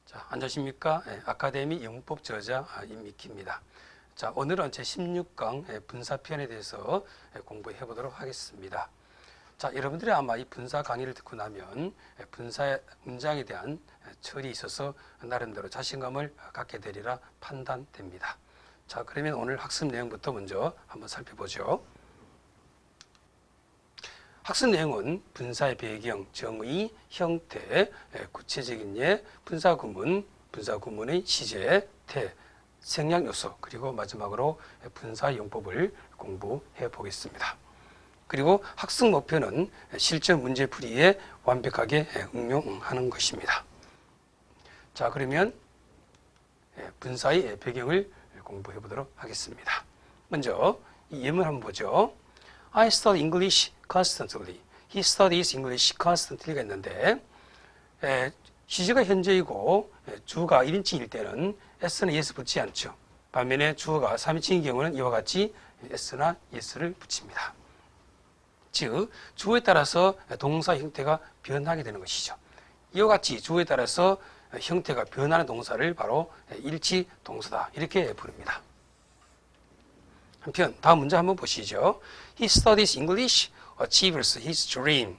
자, 안녕하십니까? 아카데미 영문법 저자 임미키입니다. 자, 오늘은 제16강 분사편에 대해서 공부해 보도록 하겠습니다. 자, 여러분들이 아마 이 분사 강의를 듣고 나면 분사 문장에 대한 처리에 있어서 나름대로 자신감을 갖게 되리라 판단됩니다. 자, 그러면 오늘 학습 내용부터 먼저 한번 살펴보죠. 학습 내용은 분사의 배경, 정의, 형태, 구체적인 예, 분사구문, 분사구문의 시제, 태, 생략 요소, 그리고 마지막으로 분사 용법을 공부해 보겠습니다. 그리고 학습 목표는 실전 문제 풀이에 완벽하게 응용하는 것입니다. 자, 그러면 분사의 배경을 공부해 보도록 하겠습니다. 먼저 이 예문 한번 보죠. I study English constantly. He studies English constantly가 있는데 시제가 현재이고 주어가 1인칭일 때는 s나 yes 붙지 않죠. 반면에 주어가 3인칭인 경우는 이와 같이 s나 yes를 붙입니다. 즉 주어에 따라서 동사 형태가 변하게 되는 것이죠. 이와 같이 주어에 따라서 형태가 변하는 동사를 바로 일치 동사다 이렇게 부릅니다. 한편 다음 문제 한번 보시죠. He studies English, achieves his dream.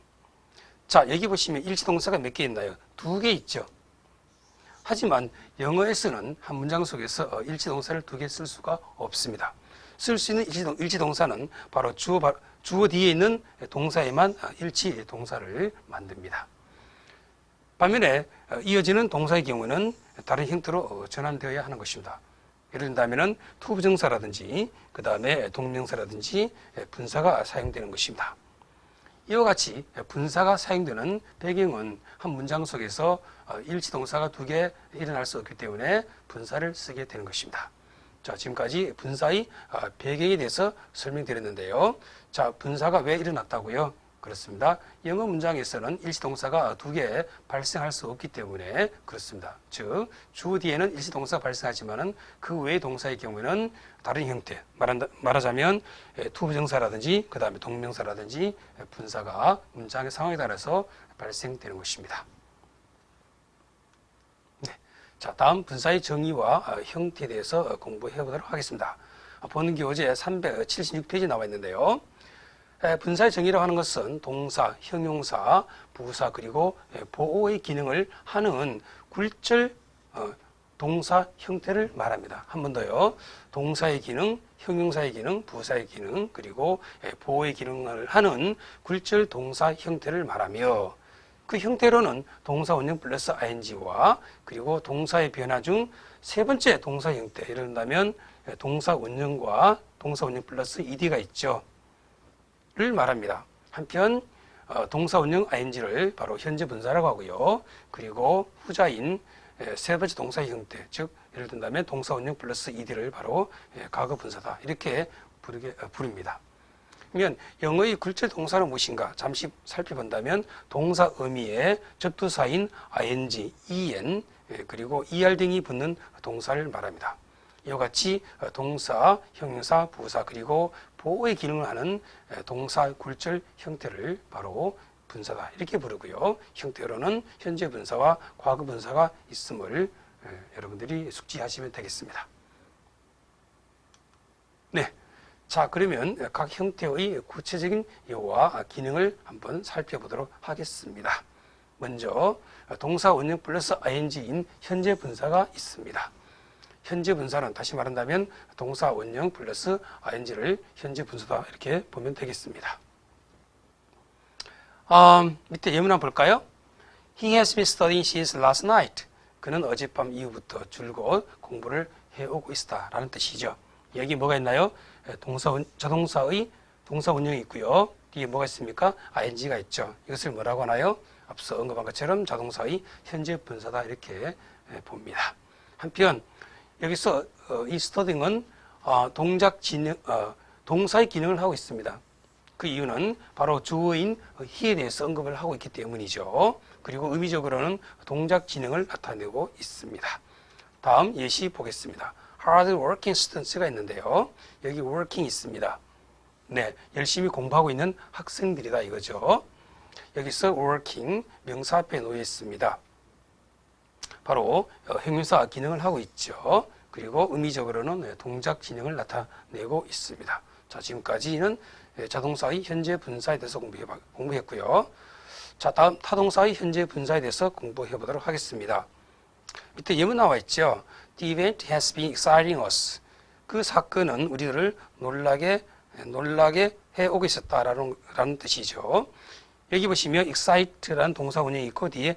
자, 여기 보시면 일치 동사가 몇 개 있나요? 2개 있죠. 하지만 영어에서는 한 문장 속에서 일치 동사를 2개 쓸 수가 없습니다. 쓸 수 있는 일치 동사는 바로 주어 뒤에 있는 동사에만 일치 동사를 만듭니다. 반면에 이어지는 동사의 경우는 다른 형태로 전환되어야 하는 것입니다. 예를 든다면 투부정사라든지 그 다음에 동명사라든지 분사가 사용되는 것입니다. 이와 같이 분사가 사용되는 배경은 한 문장 속에서 일치동사가 2개 일어날 수 없기 때문에 분사를 쓰게 되는 것입니다. 자, 지금까지 분사의 배경에 대해서 설명드렸는데요. 자, 분사가 왜 일어났다고요? 그렇습니다. 영어 문장에서는 일치동사가 2개 발생할 수 없기 때문에 그렇습니다. 즉, 주어 뒤에는 일치동사가 발생하지만은 그 외의 동사의 경우에는 다른 형태, 말하자면 투부정사라든지 그 다음에 동명사라든지 분사가 문장의 상황에 따라서 발생되는 것입니다. 네. 자, 다음 분사의 정의와 형태에 대해서 공부해 보도록 하겠습니다. 보는 교재 376페이지 나와 있는데요. 분사의 정의라고 하는 것은 동사, 형용사, 부사 그리고 보어의 기능을 하는 굴절 동사 형태를 말합니다. 한 번 더요. 동사의 기능, 형용사의 기능, 부사의 기능 그리고 보어의 기능을 하는 굴절 동사 형태를 말하며 그 형태로는 동사 원형 플러스 ing와 그리고 동사의 변화 중 세 번째 동사 형태, 예를 든다면 동사 원형과 동사 원형 플러스 ed가 있죠. 를 말합니다. 한편 동사 원형 ing를 바로 현재 분사라고 하고요. 그리고 후자인 세 번째 동사 형태, 즉 예를 든다면 동사 원형 플러스 ed를 바로 과거 분사다 이렇게 부릅니다. 그러면 영어의 굴절 동사는 무엇인가 잠시 살펴본다면 동사 의미의 접두사인 ing, en 그리고 er 등이 붙는 동사를 말합니다. 이와 같이 동사, 형용사, 부사 그리고 보어의 기능을 하는 동사 굴절 형태를 바로 분사다 이렇게 부르고요. 형태로는 현재 분사와 과거 분사가 있음을 여러분들이 숙지하시면 되겠습니다. 네, 자 그러면 각 형태의 구체적인 요와 기능을 한번 살펴보도록 하겠습니다. 먼저 동사 원형 플러스 ing인 현재 분사가 있습니다. 현재 분사는 다시 말한다면 동사 원형 플러스 ing를 현재 분사다 이렇게 보면 되겠습니다. 밑에 예문 한번 볼까요? He has been studying since last night. 그는 어젯밤 이후부터 줄곧 공부를 해오고 있다 라는 뜻이죠. 여기 뭐가 있나요? 자동사의 동사 원형이 있고요. 뒤에 뭐가 있습니까? ing가 있죠. 이것을 뭐라고 하나요? 앞서 언급한 것처럼 자동사의 현재 분사다 이렇게 봅니다. 한편 여기서 이 스터딩은 동사의 기능을 하고 있습니다. 그 이유는 바로 주어인 he에 대해서 언급을 하고 있기 때문이죠. 그리고 의미적으로는 동작 진행을 나타내고 있습니다. 다음 예시 보겠습니다. Hard working students가 있는데요. 여기 working 있습니다. 네, 열심히 공부하고 있는 학생들이다 이거죠. 여기서 working 명사 앞에 놓여 있습니다. 바로 형용사 기능을 하고 있죠. 그리고 의미적으로는 동작 진행을 나타내고 있습니다. 자, 지금까지는 자동사의 현재 분사에 대해서 공부했고요. 자, 다음 타동사의 현재 분사에 대해서 공부해 보도록 하겠습니다. 밑에 예문 나와 있죠. The event has been exciting us. 그 사건은 우리들을 놀라게 해오고 있었다라는 뜻이죠. 여기 보시면 excite라는 동사 원형이 있고 뒤에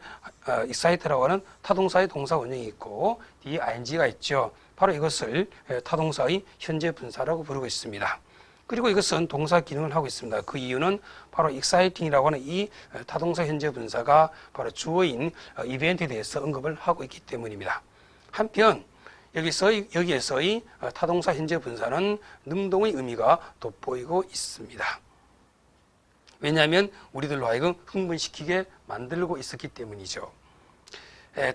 excite라고 하는 타동사의 동사 원형이 있고 뒤에 ing가 있죠. 바로 이것을 타동사의 현재 분사라고 부르고 있습니다. 그리고 이것은 동사 기능을 하고 있습니다. 그 이유는 바로 exciting이라고 하는 이 타동사 현재 분사가 바로 주어인 이벤트에 대해서 언급을 하고 있기 때문입니다. 한편 여기에서의 타동사 현재 분사는 능동의 의미가 돋보이고 있습니다. 왜냐하면 우리들로 하여금 흥분시키게 만들고 있었기 때문이죠.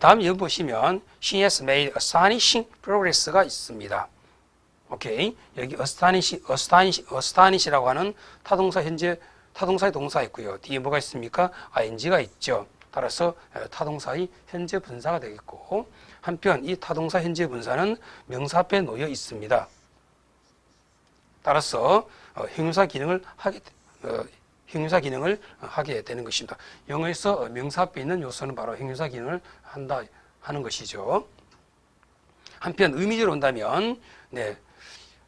다음 예문 보시면 She has made astonishing progress가 있습니다. 오케이. 여기 astonish라고 하는 타동사의 동사 있고요. 뒤에 뭐가 있습니까? ing가 있죠. 따라서 타동사의 현재 분사가 되겠고 한편 이 타동사 현재 분사는 명사 앞에 놓여 있습니다. 따라서 형용사 기능을 하게 되는 것입니다. 영어에서 명사 앞에 있는 요소는 바로 형용사 기능을 한다 하는 것이죠. 한편 의미적으로 본다면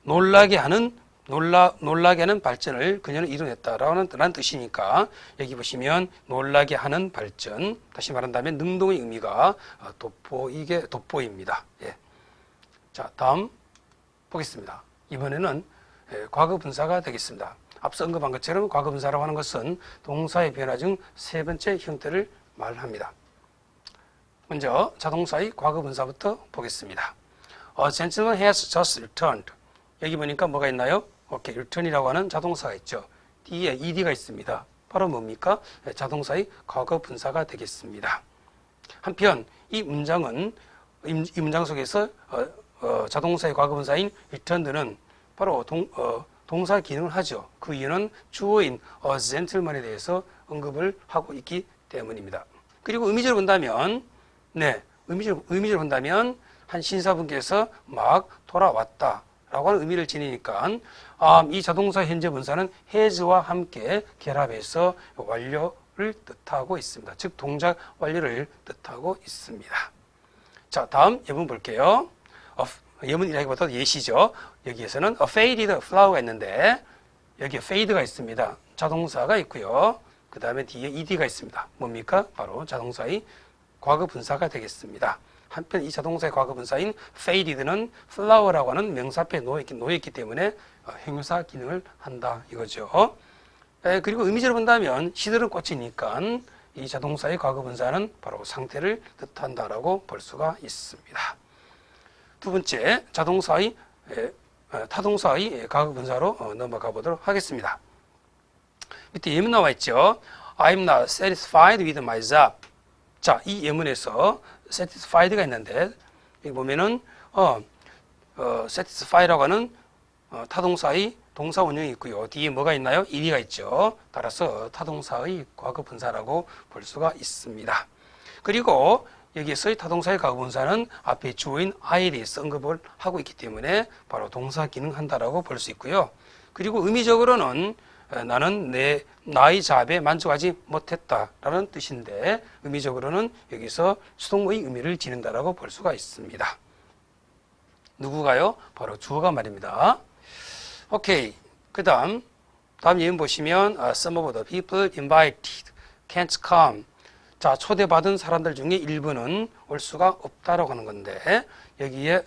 놀라게 하는 발전을 그녀는 이뤄냈다라는 뜻이니까 여기 보시면 놀라게 하는 발전, 다시 말한다면 능동의 의미가 돋보입니다. 예. 자, 다음 보겠습니다. 이번에는 과거 분사가 되겠습니다. 앞서 언급한 것처럼 과거 분사라고 하는 것은 동사의 변화 중 세 번째 형태를 말합니다. 먼저 자동사의 과거 분사부터 보겠습니다. A gentleman has just returned. 여기 보니까 뭐가 있나요? 오케이, return이라고 하는 자동사가 있죠. 뒤에 ed가 있습니다. 바로 뭡니까? 자동사의 과거 분사가 되겠습니다. 한편 이 문장 속에서 자동사의 과거 분사인 returned는 바로 동사 기능을 하죠. 그 이유는 주어인 a gentleman에 대해서 언급을 하고 있기 때문입니다. 그리고 의미적으로 본다면 한 신사분께서 막 돌아왔다라고 하는 의미를 지니니까 이 자동사 현재 분사는 has와 함께 결합해서 완료를 뜻하고 있습니다. 즉 동작 완료를 뜻하고 있습니다. 자, 다음 예문 볼게요. 예문이라기보다 예시죠. 여기에서는 a faded flower가 있는데 여기에 fade가 있습니다. 자동사가 있고요. 그 다음에 뒤에 ed가 있습니다. 뭡니까? 바로 자동사의 과거 분사가 되겠습니다. 한편 이 자동사의 과거 분사인 faded는 flower라고 하는 명사 앞에 놓여있기 때문에 형용사 기능을 한다 이거죠. 그리고 의미적으로 본다면 시들은 꽃이니까 이 자동사의 과거 분사는 바로 상태를 뜻한다라고 볼 수가 있습니다. 두 번째, 타동사의 과거 분사로 넘어가 보도록 하겠습니다. 밑에 예문 나와 있죠. I'm not satisfied with my job. 자, 이 예문에서 satisfied가 있는데 여기 보면은 satisfy라고 하는 타동사의 동사 원형이 있고요. 뒤에 뭐가 있나요? ed가 있죠. 따라서 타동사의 과거 분사라고 볼 수가 있습니다. 그리고 여기에서의 타동사의 과거 분사는 앞에 주어인 I에 대해서 언급을 하고 있기 때문에 바로 동사 기능한다라고 볼 수 있고요. 그리고 의미적으로는 나는 나의 잡에 만족하지 못했다라는 뜻인데 의미적으로는 여기서 수동의 의미를 지닌다라고 볼 수가 있습니다. 누구가요? 바로 주어가 말입니다. 오케이. 다음 예문 보시면 some of the people invited can't come. 자, 초대받은 사람들 중에 일부는 올 수가 없다라고 하는 건데 여기에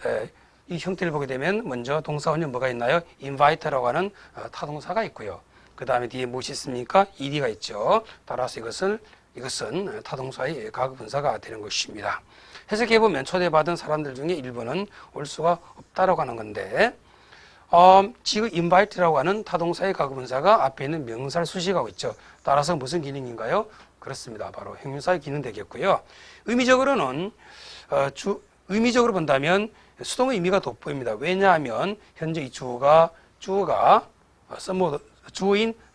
이 형태를 보게 되면 먼저 동사 원형 뭐가 있나요? invite라고 하는 타동사가 있고요. 그 다음에 뒤에 무엇이 있습니까? ed가 있죠. 따라서 이것은 타동사의 과거 분사가 되는 것입니다. 해석해 보면 초대받은 사람들 중에 일부는 올 수가 없다라고 하는 건데 지금 invite라고 하는 타동사의 과거 분사가 앞에 있는 명사를 수식하고 있죠. 따라서 무슨 기능인가요? 그렇습니다. 바로 형용사의 기능 되겠고요. 의미적으로는 의미적으로 본다면 수동의 의미가 돋보입니다. 왜냐하면 현재 이 주어인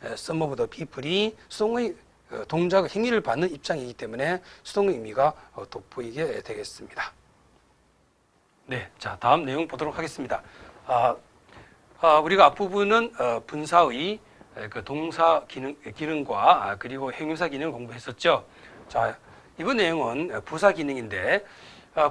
some of the people이 수동의 동작 행위를 받는 입장이기 때문에 수동 의미가 돋보이게 되겠습니다. 네, 자 다음 내용 보도록 하겠습니다. 우리가 앞부분은 분사의 그 동사 기능과 그리고 형용사 기능을 공부했었죠. 자 이번 내용은 부사 기능인데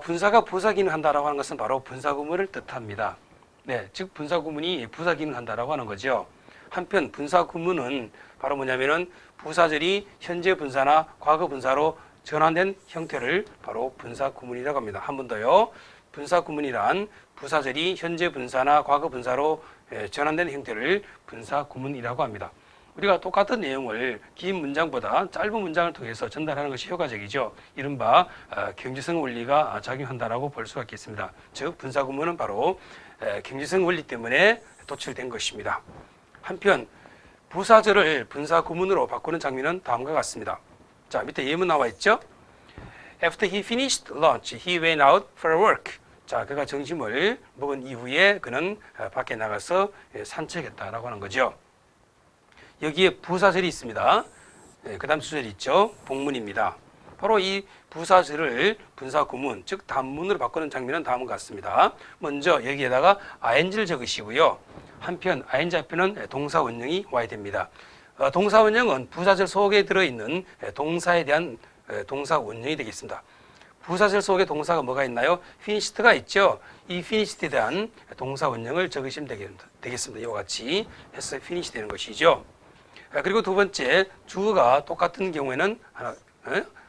분사가 부사 기능한다라고 하는 것은 바로 분사 구문을 뜻합니다. 네, 즉 분사 구문이 부사 기능한다라고 하는 거죠. 한편 분사 구문은 바로 뭐냐면은 부사절이 현재 분사나 과거 분사로 전환된 형태를 바로 분사 구문이라고 합니다. 한 번 더요. 분사 구문이란 부사절이 현재 분사나 과거 분사로 전환된 형태를 분사 구문이라고 합니다. 우리가 똑같은 내용을 긴 문장보다 짧은 문장을 통해서 전달하는 것이 효과적이죠. 이른바 경제성 원리가 작용한다라고 볼 수가 있겠습니다. 즉 분사 구문은 바로 경제성 원리 때문에 도출된 것입니다. 한편 부사절을 분사 구문으로 바꾸는 장면은 다음과 같습니다. 자 밑에 예문 나와 있죠. After he finished lunch, he went out for work. 자, 그가 점심을 먹은 이후에 그는 밖에 나가서 산책했다라고 하는 거죠. 여기에 부사절이 있습니다. 그 다음 주절이 있죠. 복문입니다. 바로 이 부사절을 분사 구문, 즉 단문으로 바꾸는 장면은 다음과 같습니다. 먼저 여기에다가 ing를 적으시고요. 한편 ing 앞에는 동사 원형이 와야 됩니다. 동사 원형은 부사절 속에 들어있는 동사에 대한 동사 원형이 되겠습니다. 부사절 속에 동사가 뭐가 있나요? finished가 있죠. 이 finished에 대한 동사 원형을 적으시면 되겠습니다. 이와 같이 해서 finish 되는 것이죠. 그리고 두 번째, 주어가 똑같은 경우에는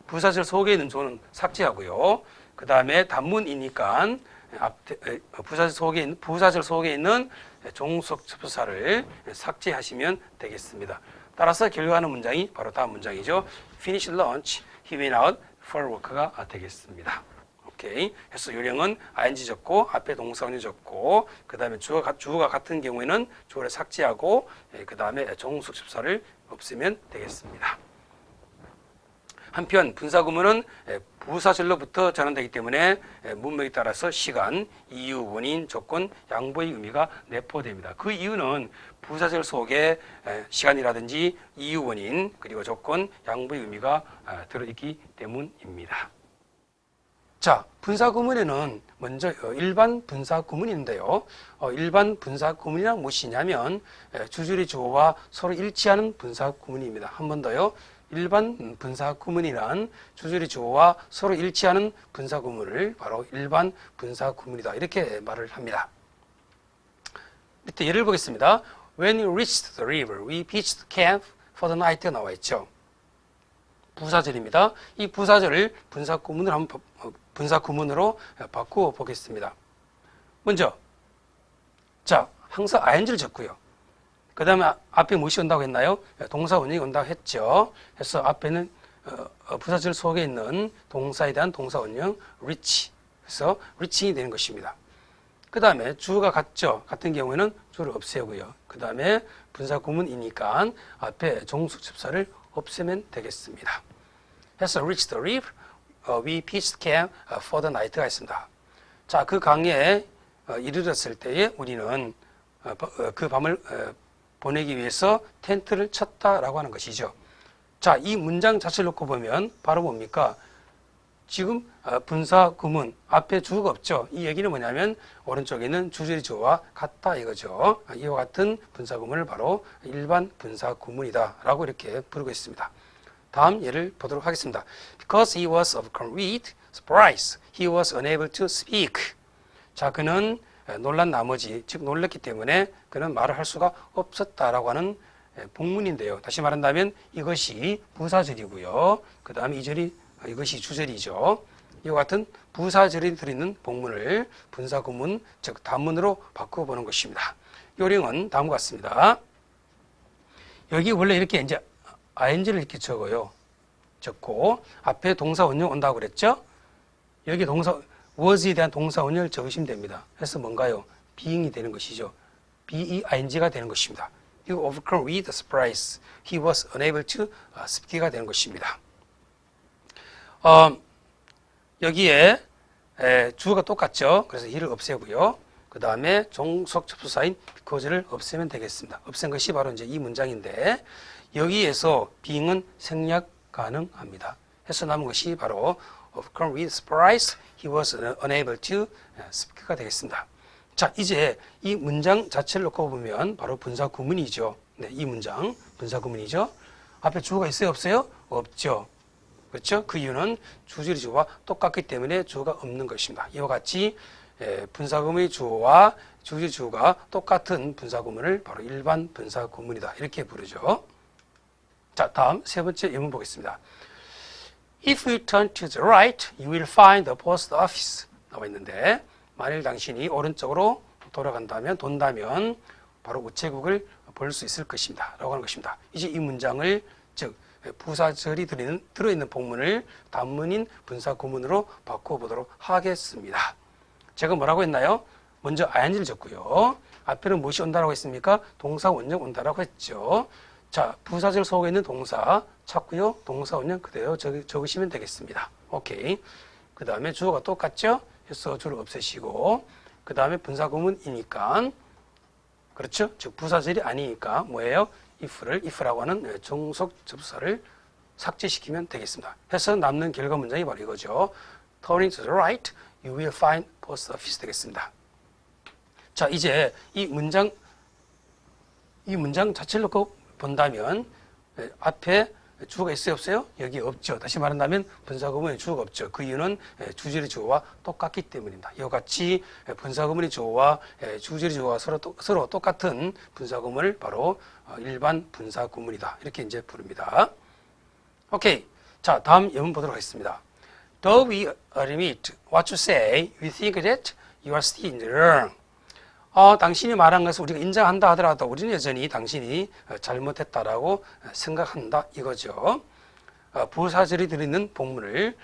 부사절 속에 있는 주어는 삭제하고요. 그 다음에 단문이니까 부사절 속에 있는 종속 접수사를 삭제하시면 되겠습니다. 따라서 결과하는 문장이 바로 다음 문장이죠. Finish lunch, he went out for work가 되겠습니다. 오케이. 해서 요령은 ing 적고 앞에 동사원이 적고 그 다음에 주어가 같은 경우에는 주어를 삭제하고 그 다음에 종속 접사를 없애면 되겠습니다. 한편 분사 구문은 부사절로부터 전환되기 때문에 문맥에 따라서 시간, 이유, 원인, 조건, 양보의 의미가 내포됩니다. 그 이유는 부사절 속에 시간이라든지 이유, 원인, 그리고 조건, 양보의 의미가 들어있기 때문입니다. 자, 분사 구문에는 먼저 일반 분사 구문이 있는데요. 일반 분사 구문이란 무엇이냐면 주절의 주어와 서로 일치하는 분사 구문입니다. 한 번 더요. 일반 분사 구문이란 주절의 주어와 서로 일치하는 분사 구문을 바로 일반 분사 구문이다. 이렇게 말을 합니다. 밑에 예를 보겠습니다. When we reached the river, we pitched camp for the night가 나와 있죠. 부사절입니다. 이 부사절을 분사 구문으로 바꾸어 보겠습니다. 먼저, 자, 항상 ing를 적고요. 그 다음에 앞에 무엇이 온다고 했나요? 동사 원형이 온다고 했죠. 그래서 앞에는 부사절 속에 있는 동사에 대한 동사 원형 reach. 그래서 reaching이 되는 것입니다. 그 다음에 주어가 같죠. 같은 경우에는 주어를 없애고요. 그 다음에 분사 구문이니까 앞에 종속 접사를 없애면 되겠습니다. 그래서 reach the river, we pitched camp for the night가 있습니다. 자, 그 강에 이르렀을 때에 우리는 그 밤을 보내기 위해서 텐트를 쳤다라고 하는 것이죠. 자, 이 문장 자체를 놓고 보면 바로 뭡니까? 지금 분사 구문 앞에 주어가 없죠. 이 얘기는 뭐냐면 오른쪽에는 주절의 주어와 같다 이거죠. 이와 같은 분사 구문을 바로 일반 분사 구문이다 라고 이렇게 부르고 있습니다. 다음 예를 보도록 하겠습니다. Because he was of complete surprise, he was unable to speak. 자, 그는 놀란 나머지, 즉 놀랐기 때문에 그는 말을 할 수가 없었다라고 하는 복문인데요. 다시 말한다면 이것이 부사절이고요. 그 다음에 이것이 주절이죠. 이와 같은 부사절이 들어있는 복문을 분사 구문, 즉 단문으로 바꿔보는 것입니다. 요령은 다음과 같습니다. 여기 원래 이렇게 이제 ing를 이렇게 적고 앞에 동사 원형 온다고 그랬죠? 여기 동사 was에 대한 동사 원형을 적으시면 됩니다. 그래서 뭔가요? being이 되는 것이죠. being가 되는 것입니다. 이거 overcome with surprise. He was unable to speak가 되는 것입니다. 여기에 주어가 똑같죠. 그래서 he를 없애고요. 그 다음에 종속 접수사인 because를 없애면 되겠습니다. 없앤 것이 바로 이제 이 문장인데 여기에서 being은 생략 가능합니다. 해서 남은 것이 바로 of course with surprise he was unable to speak가 되겠습니다. 자, 이제 이 문장 자체를 놓고 보면 바로 분사 구문이죠. 네, 이 문장 분사 구문이죠. 앞에 주어가 있어요, 없어요? 없죠. 그렇죠? 그 이유는 주절의 주어와 똑같기 때문에 주어가 없는 것입니다. 이와 같이 분사 구문의 주어와 주절의 주어가 똑같은 분사 구문을 바로 일반 분사 구문이다. 이렇게 부르죠. 자, 다음 세 번째 예문 보겠습니다. If you turn to the right, you will find the post office. 나와 있는데 만일 당신이 오른쪽으로 돈다면 바로 우체국을 볼 수 있을 것입니다. 라고 하는 것입니다. 이제 이 문장을 즉 부사절이 들어있는 복문을 단문인 분사 구문으로 바꿔보도록 하겠습니다. 제가 뭐라고 했나요? 먼저 ing를 적고요. 앞에는 무엇이 온다라고 했습니까? 동사 원형 온다라고 했죠. 자, 부사절 속에 있는 동사 찾고요. 동사 원형 그대로 적으시면 되겠습니다. 오케이. 그 다음에 주어가 똑같죠? 해서 주를 없애시고 그 다음에 분사 구문이니까 그렇죠? 즉 부사절이 아니니까 뭐예요? if라고 하는 종속 접수사를 삭제시키면 되겠습니다. 해서 남는 결과 문장이 바로 이거죠. Turning to the right, you will find post office 되겠습니다. 자, 이제 이 문장 자체를 놓고 본다면 앞에 주어가 있어요, 없어요? 여기 없죠. 다시 말한다면 분사구문에 주어가 없죠. 그 이유는 주절의 주어와 똑같기 때문입니다. 이와 같이 분사구문의 주어와 주절의 주어가 서로 똑같은 분사구문을 바로 일반 분사구문이다. 이렇게 이제 부릅니다. 오케이. 자, 다음 예문 보도록 하겠습니다. Though we admit what you say, we think that you are still in the wrong. 당신이 말한 것을 우리가 인정한다 하더라도 우리는 여전히 당신이 잘못했다라고 생각한다 이거죠. 부사절이 들어있는 복문을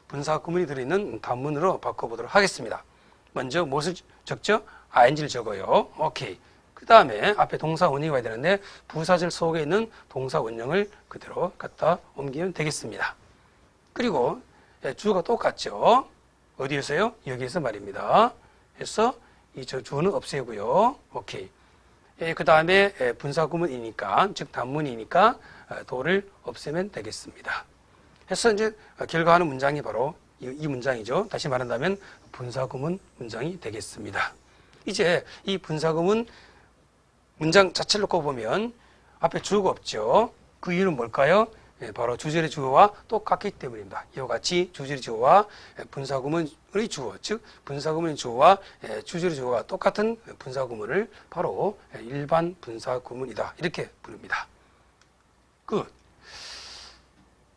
분사 구문이 들어있는 단문으로 바꿔보도록 하겠습니다. 먼저 무엇을 적죠? ing를 적어요. 오케이. 그 다음에 앞에 동사 원형이 와야 되는데 부사절 속에 있는 동사 원형을 그대로 갖다 옮기면 되겠습니다. 그리고 주어가 똑같죠. 어디에서요? 여기에서 말입니다. 그래서 이 주어는 없애고요. 오케이. 그 다음에 분사 구문이니까 즉 단문이니까 도를 없애면 되겠습니다. 해서 이제 결과하는 문장이 바로 이 문장이죠. 다시 말한다면 분사 구문 문장이 되겠습니다. 이제 이 분사 구문 문장 자체를 놓고 보면 앞에 주어가 없죠. 그 이유는 뭘까요? 바로 주절의 주어와 똑같기 때문입니다. 이와 같이 주절의 주어와 분사구문의 주어, 즉 분사구문의 주어와 주절의 주어가 똑같은 분사구문을 바로 일반 분사구문이다. 이렇게 부릅니다. 굿.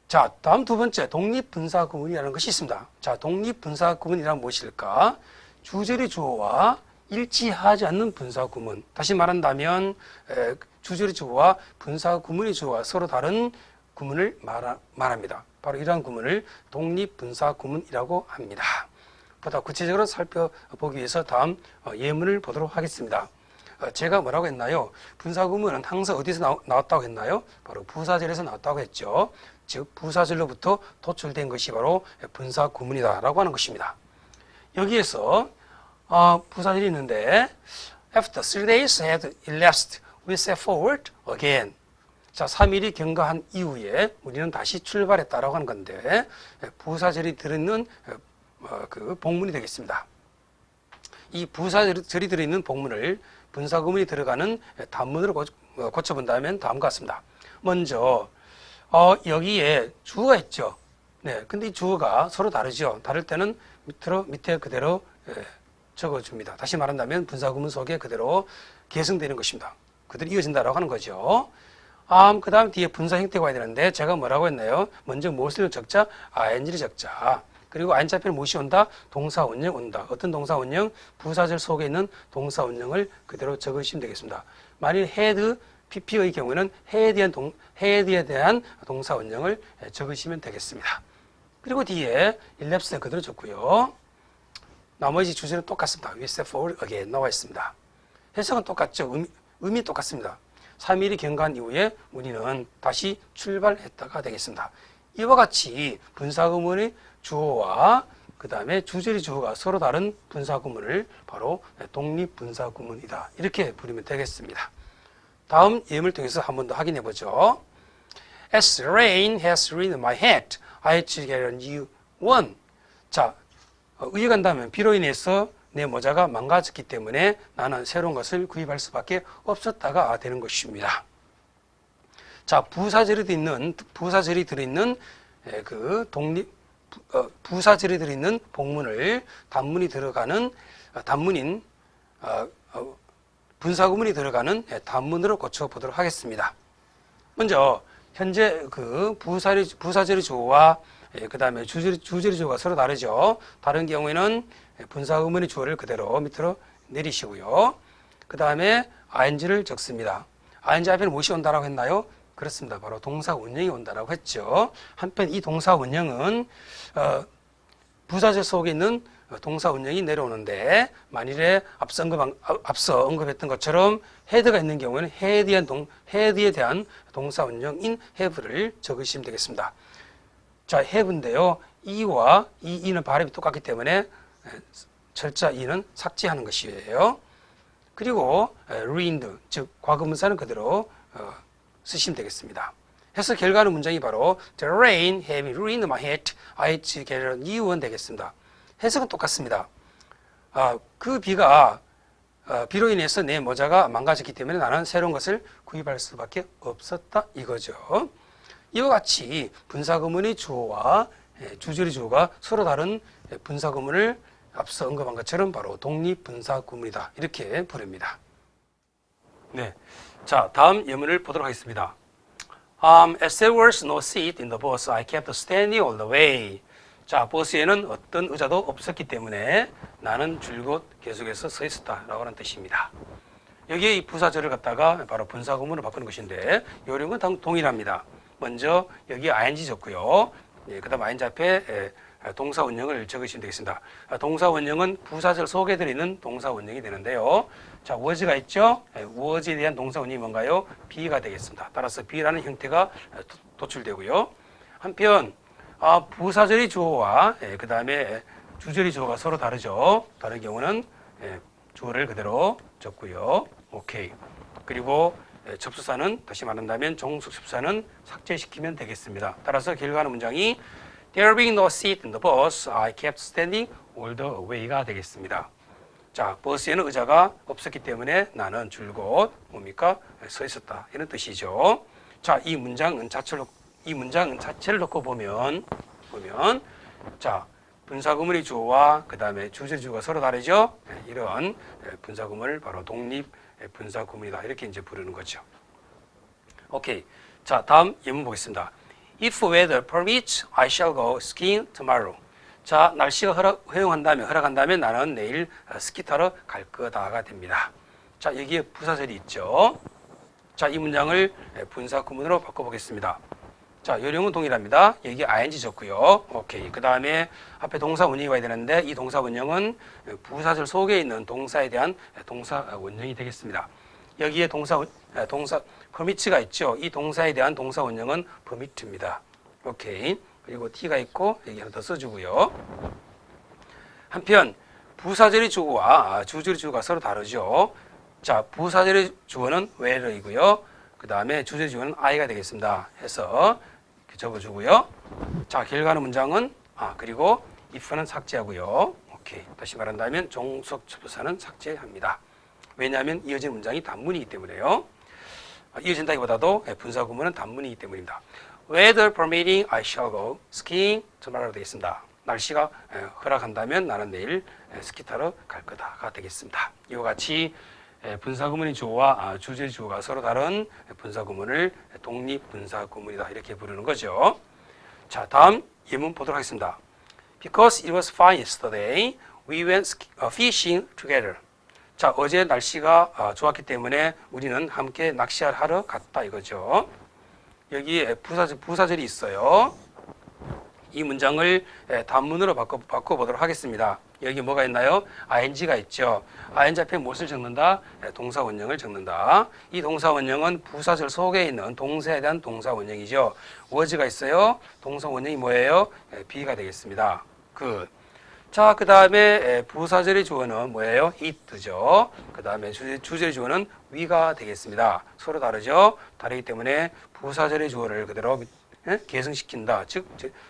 자, 다음 두 번째 독립분사구문이라는 것이 있습니다. 자, 독립분사구문이란 무엇일까? 주절의 주어와 일치하지 않는 분사구문. 다시 말한다면 주절의 주어와 분사구문의 주어가 서로 다른 구문을 말합니다. 바로 이러한 구문을 독립분사구문이라고 합니다. 보다 구체적으로 살펴보기 위해서 다음 예문을 보도록 하겠습니다. 제가 뭐라고 했나요? 분사구문은 항상 어디서 나왔다고 했나요? 바로 부사절에서 나왔다고 했죠. 즉 부사절로부터 도출된 것이 바로 분사구문이다 라고 하는 것입니다. 여기에서 부사절이 있는데 After 3 days had elapsed, we set forward again. 자, 3일이 경과한 이후에 우리는 다시 출발했다라고 하는 건데 부사절이 들어있는 그 복문이 되겠습니다. 이 부사절이 들어있는 복문을 분사구문이 들어가는 단문으로 고쳐본다면 다음과 같습니다. 먼저 여기에 주어가 있죠. 네, 근데 이 주어가 서로 다르죠. 다를 때는 밑에 그대로 적어줍니다. 다시 말한다면 분사구문 속에 그대로 계승되는 것입니다. 그대로 이어진다라고 하는 거죠. 그 다음 뒤에 분사 형태가 와야 되는데 제가 뭐라고 했나요? 먼저 무엇을 적자? ing를 적자. 그리고 ing 앞에는 무엇이 온다? 동사 원형 온다. 어떤 동사 원형? 부사절 속에 있는 동사 원형을 그대로 적으시면 되겠습니다. 만일 had, pp의 경우에는 had에 대한 동사 원형을 적으시면 되겠습니다. 그리고 뒤에 elapse는 그대로 적고요. 나머지 주제는 똑같습니다. We step forward again 나와 있습니다. 해석은 똑같죠. 의미 똑같습니다. 3일이 경과한 이후에 우리는 다시 출발했다가 되겠습니다. 이와 같이 분사구문의 주어와 그 다음에 주절의 주어가 서로 다른 분사구문을 바로 독립분사구문이다. 이렇게 부르면 되겠습니다. 다음 예문을 통해서 한 번 더 확인해 보죠. As rain has ruined my hat, I had to get a new one. 자, 이어간다면 비로 인해서 내 모자가 망가졌기 때문에 나는 새로운 것을 구입할 수밖에 없었다가 되는 것입니다. 자, 부사절이 들어있는 부사절이 들어있는 복문을 분사구문이 들어가는 단문으로 고쳐보도록 하겠습니다. 먼저 현재 그 부사절의 주어와 그 다음에 주절의 주어가 서로 다르죠. 다른 경우에는 분사구문의 주어를 그대로 밑으로 내리시고요. 그 다음에 ing를 적습니다. ing 앞에는 무엇이 온다라고 했나요? 그렇습니다. 바로 동사 원형이 온다라고 했죠. 한편 이 동사 원형은 부사절 속에 있는 동사 원형이 내려오는데, 만일에 앞서 언급했던 것처럼 had가 있는 경우에는 had에 대한 동사 원형인 have를 적으시면 되겠습니다. 자, have인데요. 이와 이는 발음이 똑같기 때문에 철자 이는 삭제하는 것이에요. 그리고 ruined, 즉 과거분사는 그대로 쓰시면 되겠습니다. 해서 결과는 문장이 바로 The rain having ruined my hat, I had to get a new one 되겠습니다. 해석은 똑같습니다. 그 비가 비로 인해서 내 모자가 망가졌기 때문에 나는 새로운 것을 구입할 수밖에 없었다 이거죠. 이와 같이 분사구문의 주어와 주절의 주어가 서로 다른 분사구문을 앞서 언급한 것처럼 바로 독립분사구문이다 이렇게 부릅니다. 네, 자, 다음 예문을 보도록 하겠습니다. As there was no seat in the bus, I kept standing all the way. 자, 버스에는 어떤 의자도 없었기 때문에 나는 줄곧 계속해서 서 있었다라고 하는 뜻입니다. 여기에 이 부사절을 갖다가 바로 분사구문으로 바꾸는 것인데 요령은 동일합니다. 먼저 여기 ing 적고요. 그 다음 ing 앞에 동사 원형을 적으시면 되겠습니다. 동사 원형은 부사절 속에 들어있는 동사 원형이 되는데요. 자, was가 있죠? was에 대한 동사 원형이 뭔가요? be가 되겠습니다. 따라서 be라는 형태가 도출되고요. 한편 부사절의 주어와 그 다음에 주절의 주어가 서로 다르죠. 다른 경우는 주어를 그대로 적고요. 오케이. 그리고 접수사는 다시 말한다면 종속 접수사는 삭제시키면 되겠습니다. 따라서 결과하는 문장이 There being no seat in the bus, I kept standing all the way가 되겠습니다. 자, 버스에는 의자가 없었기 때문에 나는 줄곧 뭡니까? 서 있었다. 이런 뜻이죠. 자, 이 문장은 자체를 놓고 보면 자, 분사구문의 주어와 그 다음에 주절의 주어가 서로 다르죠. 이런 분사구문을 바로 독립 분사구문이다 이렇게 이제 부르는 거죠. 오케이. 자, 다음 예문 보겠습니다. If weather permits, I shall go skiing tomorrow. 자, 날씨가 허락한다면 나는 내일 스키 타러 갈 거다가 됩니다. 자, 여기에 부사절이 있죠. 자, 이 문장을 분사구문으로 바꿔보겠습니다. 자, 요령은 동일합니다. 여기 ing 적고요. 오케이. 그 다음에 앞에 동사 원형이 와야 되는데 이 동사 원형은 부사절 속에 있는 동사에 대한 동사 원형이 되겠습니다. 여기에 동사 permits가 있죠. 이 동사에 대한 동사 원형은 permit입니다. 오케이. 그리고 t가 있고 여기 하나 더 써주고요. 한편 부사절의 주어와 주절의 주어가 서로 다르죠. 자, 부사절의 주어는 where이고요. 그 다음에 주절의 주어는 I가 되겠습니다. 해서 이렇게 적어주고요. 자, 결과하는 문장은 그리고 if는 삭제하고요. 오케이. 다시 말한다면 종속 접수사는 삭제합니다. 왜냐하면 이어진 문장이 단문이기 때문에요. 이어진다기보다도 분사구문은 단문이기 때문입니다. Weather permitting, I shall go skiing tomorrow 되겠습니다. 날씨가 허락한다면 나는 내일 스키 타러 갈 거다가 되겠습니다. 이와 같이 분사구문의 주어와 주절의 주어가 서로 다른 분사구문을 독립분사구문이다 이렇게 부르는 거죠. 자, 다음 예문 보도록 하겠습니다. Because it was fine yesterday, we went fishing together. 자, 어제 날씨가 좋았기 때문에 우리는 함께 낚시하러 갔다 이거죠. 여기에 부사절이 있어요. 이 문장을 단문으로 바꿔보도록 하겠습니다. 여기 뭐가 있나요? ing가 있죠. ing 앞에 무엇을 적는다? 동사 원형을 적는다. 이 동사 원형은 부사절 속에 있는 동사에 대한 동사 원형이죠. was가 있어요. 동사 원형이 뭐예요? be가 되겠습니다. 자, 그 다음에 부사절의 주어는 뭐예요? it죠. 그 다음에 주절의 주어는 we가 되겠습니다. 서로 다르죠? 다르기 때문에 부사절의 주어를 그대로 계승시킨다. 즉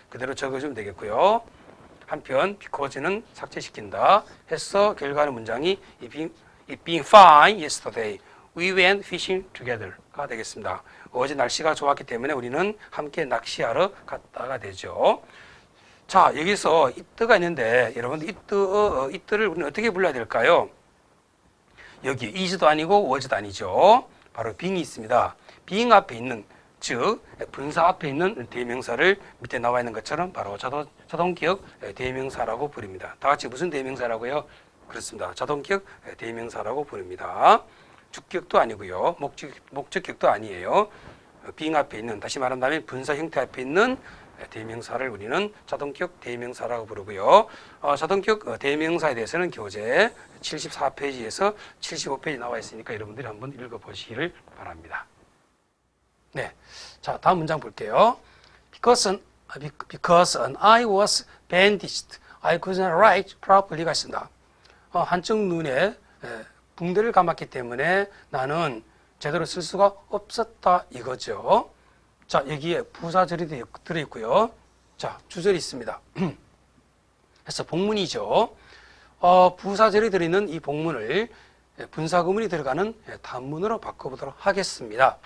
그대로 적어주면 되겠고요. 한편 because는 삭제시킨다 해서 결과는 문장이 it being fine yesterday, we went fishing together가 되겠습니다. 어제 날씨가 좋았기 때문에 우리는 함께 낚시하러 갔다가 되죠. 자, 여기서 it가 있는데 여러분들 it를 우리는 어떻게 불러야 될까요? 여기 is도 아니고 was도 아니죠. 바로 being이 있습니다. being 앞에 있는, 즉 분사 앞에 있는 대명사를 밑에 나와 있는 것처럼 바로 자동격 대명사라고 부릅니다. 다 같이 무슨 대명사라고요? 그렇습니다. 자동격 대명사라고 부릅니다. 주격도 아니고요. 목적격도 아니에요. being 앞에 있는, 다시 말한다면 분사 형태 앞에 있는 대명사를 우리는 자동격 대명사라고 부르고요. 자동격 대명사에 대해서는 교재 74페이지에서 75페이지 나와 있으니까 여러분들이 한번 읽어보시기를 바랍니다. 네, 자 다음 문장 볼게요. Because an eye was bandaged, I couldn't write properly가 있습니다. 한쪽 눈에 붕대를 감았기 때문에 나는 제대로 쓸 수가 없었다 이거죠. 자, 여기에 부사절이 들어있고요. 자, 주절이 있습니다. 그래서 복문이죠. 부사절이 들어있는 이 복문을 분사구문이 들어가는 단문으로 바꿔보도록 하겠습니다.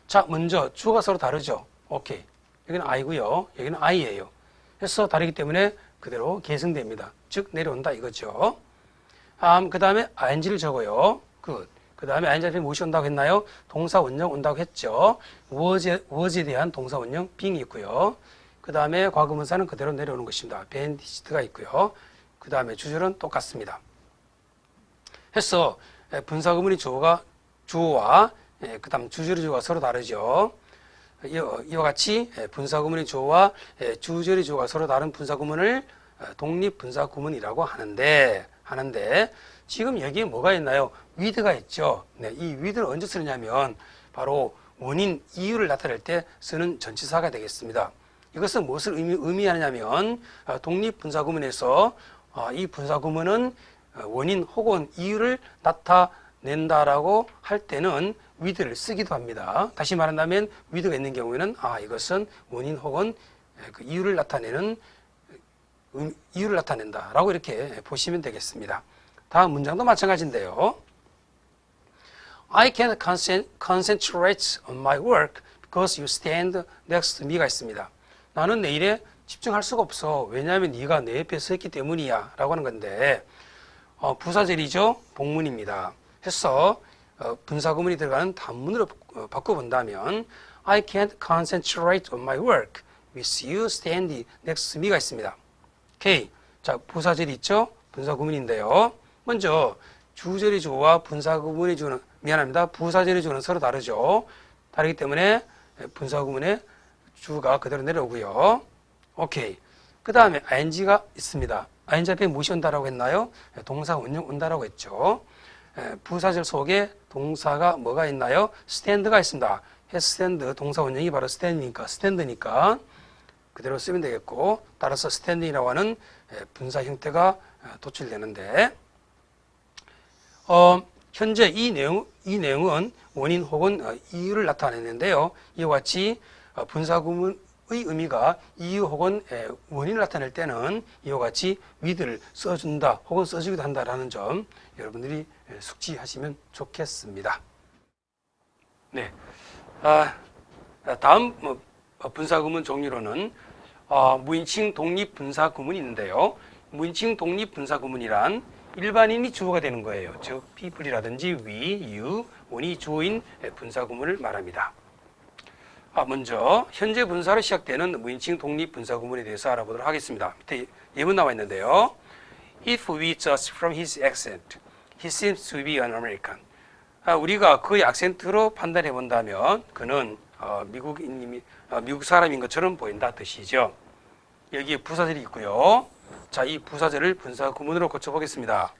자, 먼저 주어가 서로 다르죠. 오케이. 여기는 I고요. 여기는 I예요. 그래서 다르기 때문에 그대로 계승됩니다. 즉, 내려온다 이거죠. 그 다음에 ing를 적어요. 그 다음에 ing 앞에 무엇이 온다고 했나요? 동사 원형 온다고 했죠. was에 대한 동사 원형 being이 있고요. 그 다음에 과거분사는 그대로 내려오는 것입니다. bandaged가 있고요. 그 다음에 주절은 똑같습니다. 해서 분사구문이 주어와 그 다음 주절의 주어가 서로 다르죠. 이와 같이 분사구문의 주어와 주절의 주어가 서로 다른 분사구문을 독립분사구문이라고 하는데 지금 여기에 뭐가 있나요? with가 있죠. 네, 이 with를 언제 쓰느냐면 바로 원인, 이유를 나타낼 때 쓰는 전치사가 되겠습니다. 이것은 무엇을 의미하느냐면 독립분사구문에서 이 분사구문은 원인 혹은 이유를 나타낸다라고 할 때는 with를 쓰기도 합니다. 다시 말한다면 with가 있는 경우에는 이것은 원인 혹은 그 이유를 나타낸다라고 이렇게 보시면 되겠습니다. 다음 문장도 마찬가지인데요. I can't concentrate on my work because you stand next to me가 있습니다. 나는 내 일에 집중할 수가 없어. 왜냐하면 네가 내 옆에 서 있기 때문이야 라고 하는 건데 부사절이죠. 복문입니다. 해서 분사구문이 들어가는 단문으로 바꿔본다면 I can't concentrate on my work with you standing next to me가 있습니다. 오케이. 자, 부사절이 있죠. 분사구문인데요. 먼저 주절의 주어와 분사구문의 주어는 부사절의 주어는 서로 다르죠. 다르기 때문에 분사구문의 주가 그대로 내려오고요. 오케이. 그 다음에 ing가 있습니다. ing 앞에 무엇이 온다라고 했나요? 동사 원형 온다라고 했죠. 부사절 속에 동사가 뭐가 있나요? stand가 있습니다. stand 동사 원형이 바로 stand니까 그대로 쓰면 되겠고, 따라서 stand이라고 하는 분사 형태가 도출되는데 현재 이 내용은 원인 혹은 이유를 나타내는데요. 이와 같이 분사구문의 의미가 이유 혹은 원인을 나타낼 때는 이와 같이 with를 써준다 혹은 써주기도 한다라는 점 여러분들이 숙지하시면 좋겠습니다. 네, 다음 분사구문 종류로는 무인칭 독립분사구문이 있는데요. 무인칭 독립분사구문이란 일반인이 주어가 되는 거예요. 즉 people이라든지 we, you, on이 주어인 분사구문을 말합니다. 먼저 현재 분사로 시작되는 무인칭 독립분사구문에 대해서 알아보도록 하겠습니다. 밑에 예문 나와 있는데요. If we judge from his accent, he seems to be an American. 우리가 그의 악센트로 판단해 본다면 그는 미국 사람인 것처럼 보인다 뜻이죠. 여기에 부사절이 있고요. 자, 이 부사절을 분사구문으로 고쳐보겠습니다.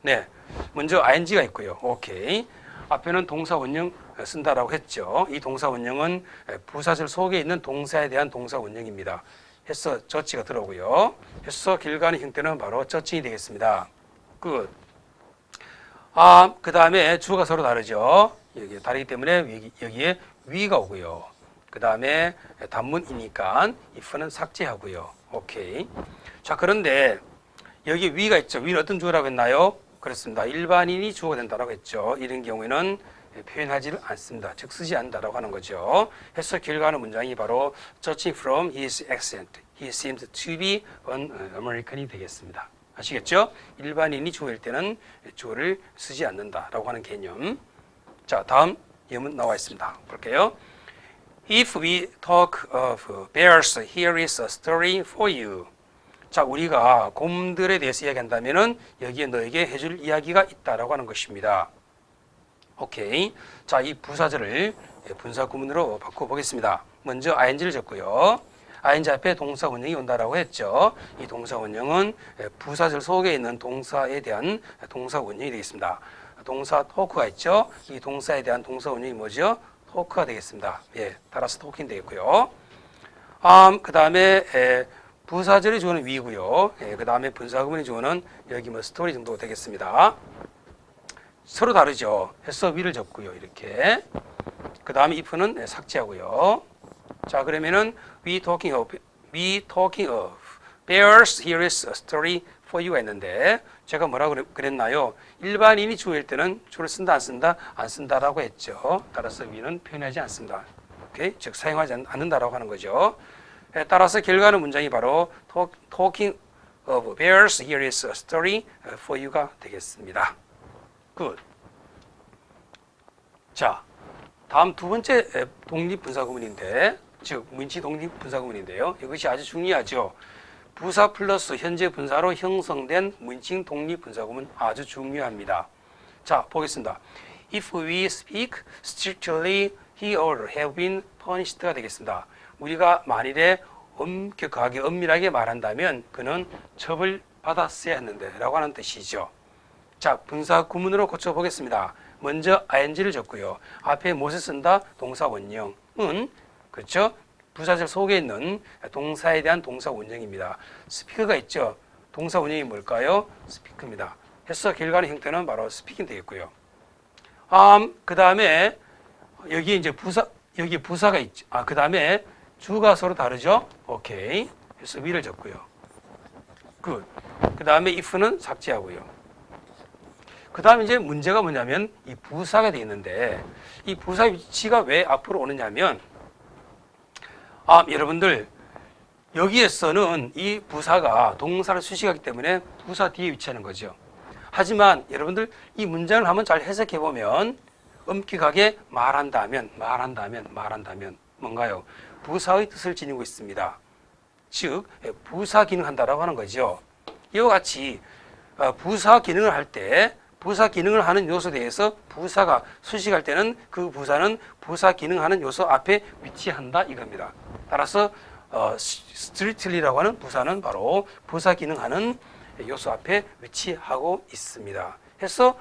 네, 먼저 ing가 있고요. 오케이. 앞에는 동사 원형 쓴다라고 했죠. 이 동사 원형은 부사절 속에 있는 동사에 대한 동사 원형입니다. 해서 저치가 들어오고요. 해서 결과의 형태는 바로 저칭이 되겠습니다. 끝. 그 다음에 주어가 서로 다르죠. 여기 다르기 때문에 여기에 위가 오고요. 그 다음에 단문이니까 if는 삭제하고요. 오케이. 자, 그런데 여기 위가 있죠. 위는 어떤 주어라고 했나요? 그렇습니다. 일반인이 주어가 된다고 했죠. 이런 경우에는 표현하지를 않습니다. 즉 쓰지 않는다라고 하는 거죠. 해서 결과하는 문장이 바로 judging from his accent, he seems to be an American이 되겠습니다. 아시겠죠? 일반인이 주어일 때는 주어를 쓰지 않는다라고 하는 개념. 자, 다음 예문 나와 있습니다. 볼게요. If we talk of bears, here is a story for you. 자, 우리가 곰들에 대해서 이야기한다면은 여기에 너에게 해줄 이야기가 있다라고 하는 것입니다. 오케이. 자, 이 부사절을 분사 구문으로 바꿔보겠습니다. 먼저 ing를 적고요. ing 앞에 동사 원형이 온다라고 했죠. 이 동사 원형은 부사절 속에 있는 동사에 대한 동사 원형이 되겠습니다. 동사 토크가 있죠. 이 동사에 대한 동사 원형이 뭐죠? 토크가 되겠습니다. 예, 따라서 토킹 되겠고요. 그 다음에 부사절의 주어는 위고요. 그 다음에 분사구문의 주어는 여기 뭐 스토리 정도 되겠습니다. 서로 다르죠. 해서 위를 접고요. 이렇게. 그 다음에 if는 삭제하고요. 자, 그러면은 we talking of bears, here is a story for you 했는데 제가 뭐라고 그랬나요? 일반인이 주어일 때는 주어를 쓴다 안 쓴다? 안 쓴다라고 했죠. 따라서 we는 표현하지 않습니다. 오케이? 즉 사용하지 않는다라고 하는 거죠. 따라서 결과하는 문장이 바로 talking of bears, here is a story for you가 되겠습니다. 굿. 자, 다음 두 번째 독립분사구문인데, 즉 문치 독립분사구문인데요. 이것이 아주 중요하죠. 부사 플러스 현재 분사로 형성된 문칭 독립분사구문 아주 중요합니다. 자, 보겠습니다. If we speak strictly, he or have been punished가 되겠습니다. 우리가 만일에 엄격하게 엄밀하게 말한다면 그는 처벌받았어야 했는데 라고 하는 뜻이죠. 자, 분사 구문으로 고쳐보겠습니다. 먼저 ing를 적고요. 앞에 무엇을 쓴다? 동사 원형은 그렇죠? 부사절 속에 있는 동사에 대한 동사 원형입니다. 스피크가 있죠? 동사 원형이 뭘까요? 스피크입니다. 해서 결과의 형태는 바로 스피킹 되겠고요. 그 다음에 여기 이제 여기 부사가 있죠. 그 다음에 주가 서로 다르죠? 오케이. 그래서 위를 적고요. 굿. 그 다음에 if는 삭제하고요. 그 다음에 이제 문제가 뭐냐면 이 부사가 되어 있는데 이 부사 위치가 왜 앞으로 오느냐면 여러분들 여기에서는 이 부사가 동사를 수식하기 때문에 부사 뒤에 위치하는 거죠. 하지만 여러분들 이 문장을 한번 잘 해석해 보면 엄격하게 말한다면 뭔가요? 부사의 뜻을 지니고 있습니다. 즉 부사 기능한다라고 하는 거죠. 이와 같이 부사 기능을 할 때 부사 기능을 하는 요소에 대해서 부사가 수식할 때는 그 부사는 부사 기능하는 요소 앞에 위치한다 이겁니다. 따라서 strictly라고 하는 부사는 바로 부사 기능하는 요소 앞에 위치하고 있습니다. 해서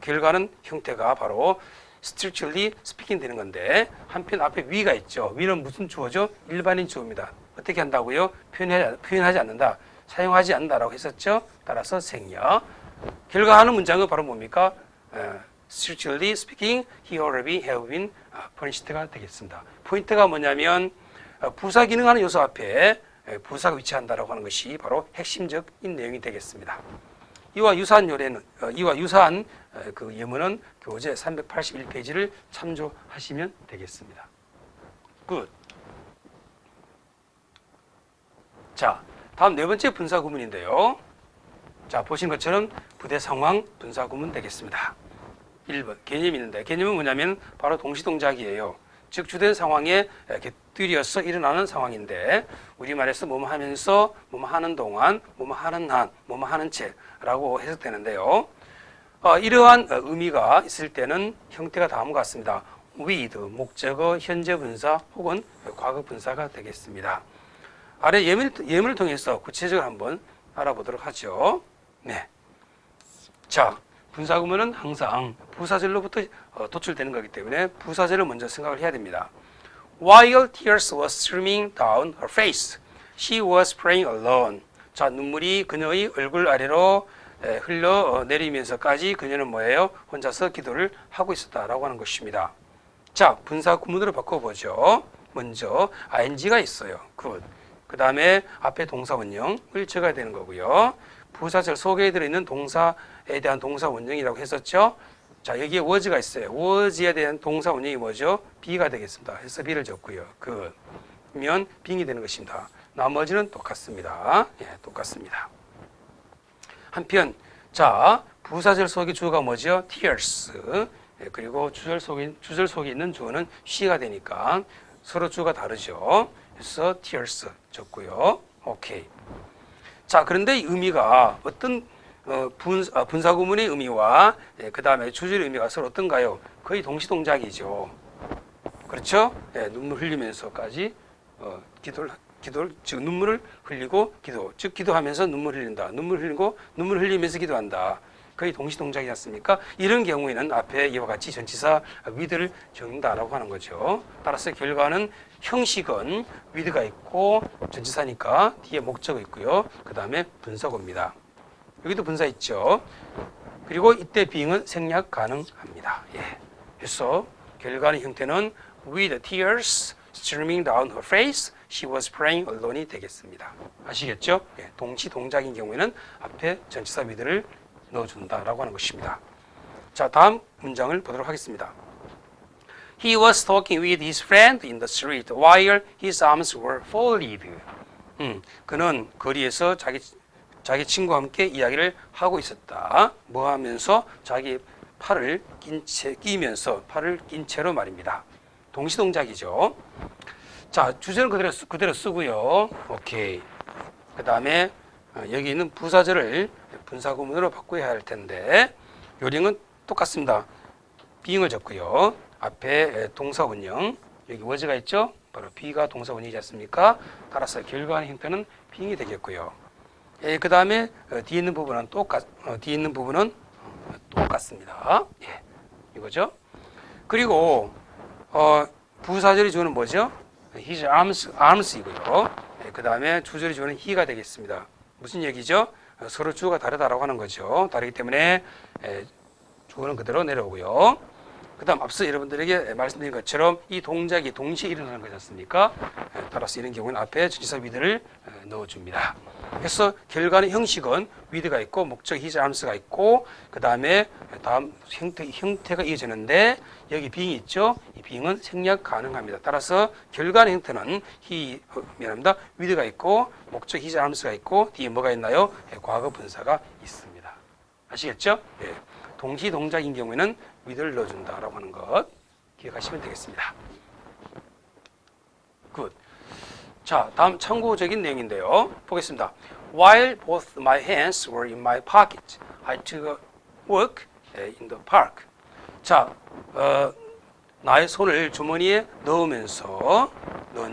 결과는 형태가 바로 strictly speaking 되는 건데 한편 앞에 we가 있죠. we는 무슨 주어죠? 일반인 주어입니다. 어떻게 한다고요? 표현하지 않는다. 사용하지 않는다라고 했었죠. 따라서 생략. 결과하는 문장은 바로 뭡니까? Strictly speaking, he or she have been punished가 되겠습니다. 포인트가 뭐냐면 부사 기능하는 요소 앞에 부사가 위치한다라고 하는 것이 바로 핵심적인 내용이 되겠습니다. 이와 유사한 그 예문은 교재 381페이지를 참조하시면 되겠습니다. 굿. 자, 다음 네 번째 분사 구문인데요. 자, 보신 것처럼 부대 상황 분사 구문 되겠습니다. 1번 개념이 있는데 개념은 뭐냐면 바로 동시동작이에요. 즉 주된 상황에 곁들여서 일어나는 상황인데 우리말에서 뭐뭐 하면서 뭐뭐 하는 동안 뭐뭐 하는 한 뭐뭐 하는 채라고 해석되는데요. 이러한 의미가 있을 때는 형태가 다음과 같습니다. with 목적어 현재 분사 혹은 과거 분사가 되겠습니다. 아래 예문을 통해서 구체적으로 한번 알아보도록 하죠. 네. 자, 분사구문은 항상 부사절로부터 도출되는 거기 때문에 부사절을 먼저 생각을 해야 됩니다. While tears were streaming down her face, she was praying alone. 자, 눈물이 그녀의 얼굴 아래로 흘러내리면서까지 그녀는 뭐예요? 혼자서 기도를 하고 있었다라고 하는 것입니다. 자, 분사 구문으로 바꿔보죠. 먼저 ing가 있어요. 굿. 그 다음에 앞에 동사 원형을 적어야 되는 거고요. 부사절 속에 들어있는 동사에 대한 동사 원형이라고 했었죠. 자, 여기에 was가 있어요. was에 대한 동사 원형이 뭐죠? be가 되겠습니다. 해서 be를 적고요. 그러면 being이 되는 것입니다. 나머지는 똑같습니다. 예, 똑같습니다. 한편, 자, 부사절 속의 주어가 뭐죠? tears. 예, 그리고 주절 속에 있는 주어는 she가 되니까 서로 주어가 다르죠. 그래서 tears 적고요. 오케이. 자, 그런데 이 의미가 어떤 분사 구문의 의미와 그 다음에 주절의 의미가 서로 어떤가요? 거의 동시동작이죠. 그렇죠? 예, 눈물 흘리면서까지 즉 눈물을 흘리고 기도, 즉 기도하면서 눈물 흘린다. 눈물 흘리고 눈물 흘리면서 기도한다. 거의 동시동작이지 않습니까? 이런 경우에는 앞에 이와 같이 전치사 with를 적는다라고 하는 거죠. 따라서 결과는 형식은 with가 있고 전치사니까 뒤에 목적어 있고요. 그 다음에 분사구입니다. 여기도 분사 있죠. 그리고 이때 being은 생략 가능합니다. 예. 그래서 결과는 형태는 with tears streaming down her face, she was praying alone이 되겠습니다. 아시겠죠? 예. 동시 동작인 경우에는 앞에 전치사 with를 넣어준다라고 하는 것입니다. 자, 다음 문장을 보도록 하겠습니다. He was talking with his friend in the street while his arms were folded. 그는 거리에서 자기 친구와 함께 이야기를 하고 있었다. 뭐 하면서 자기 팔을 끼면서 팔을 낀 채로 말입니다. 동시동작이죠. 자, 주제는 그대로 쓰고요. 오케이. 그 다음에 여기 있는 부사절을 분사구문으로 바꿔야 할 텐데 요령은 똑같습니다. being을 적고요. 앞에 동사 원형 여기 was가 있죠. 바로 be가 동사 원형이지 않습니까? 따라서 결과의 형태는 being이 되겠고요. 그 다음에 뒤에 있는 부분은 똑같습니다. 예, 이거죠. 그리고 부사절이 주는 뭐죠? his arms이고요. 그 다음에 주절이 주는 he가 되겠습니다. 무슨 얘기죠? 서로 주어가 다르다라고 하는 거죠. 다르기 때문에 주어는 그대로 내려오고요. 그 다음 앞서 여러분들에게 말씀드린 것처럼 이 동작이 동시에 일어나는 거지 않습니까? 따라서 이런 경우는 앞에 전치사 with를 넣어줍니다. 그래서 결과는 형식은 with가 있고 목적 his arms가 있고 그 다음에 다음 형태가 이어지는데 여기 being이 있죠. 이 being은 생략 가능합니다. 따라서 결과의 형태는 with가 있고 목적 his arms가 있고 뒤에 뭐가 있나요? 과거 분사가 있습니다. 아시겠죠? 네. 동시 동작인 경우에는 with를 넣어준다라고 하는 것 기억하시면 되겠습니다. 굿. 자, 다음 참고적인 내용인데요. 보겠습니다. While both my hands were in my pocket, I took a walk in the park. 자, 나의 손을 주머니에 넣은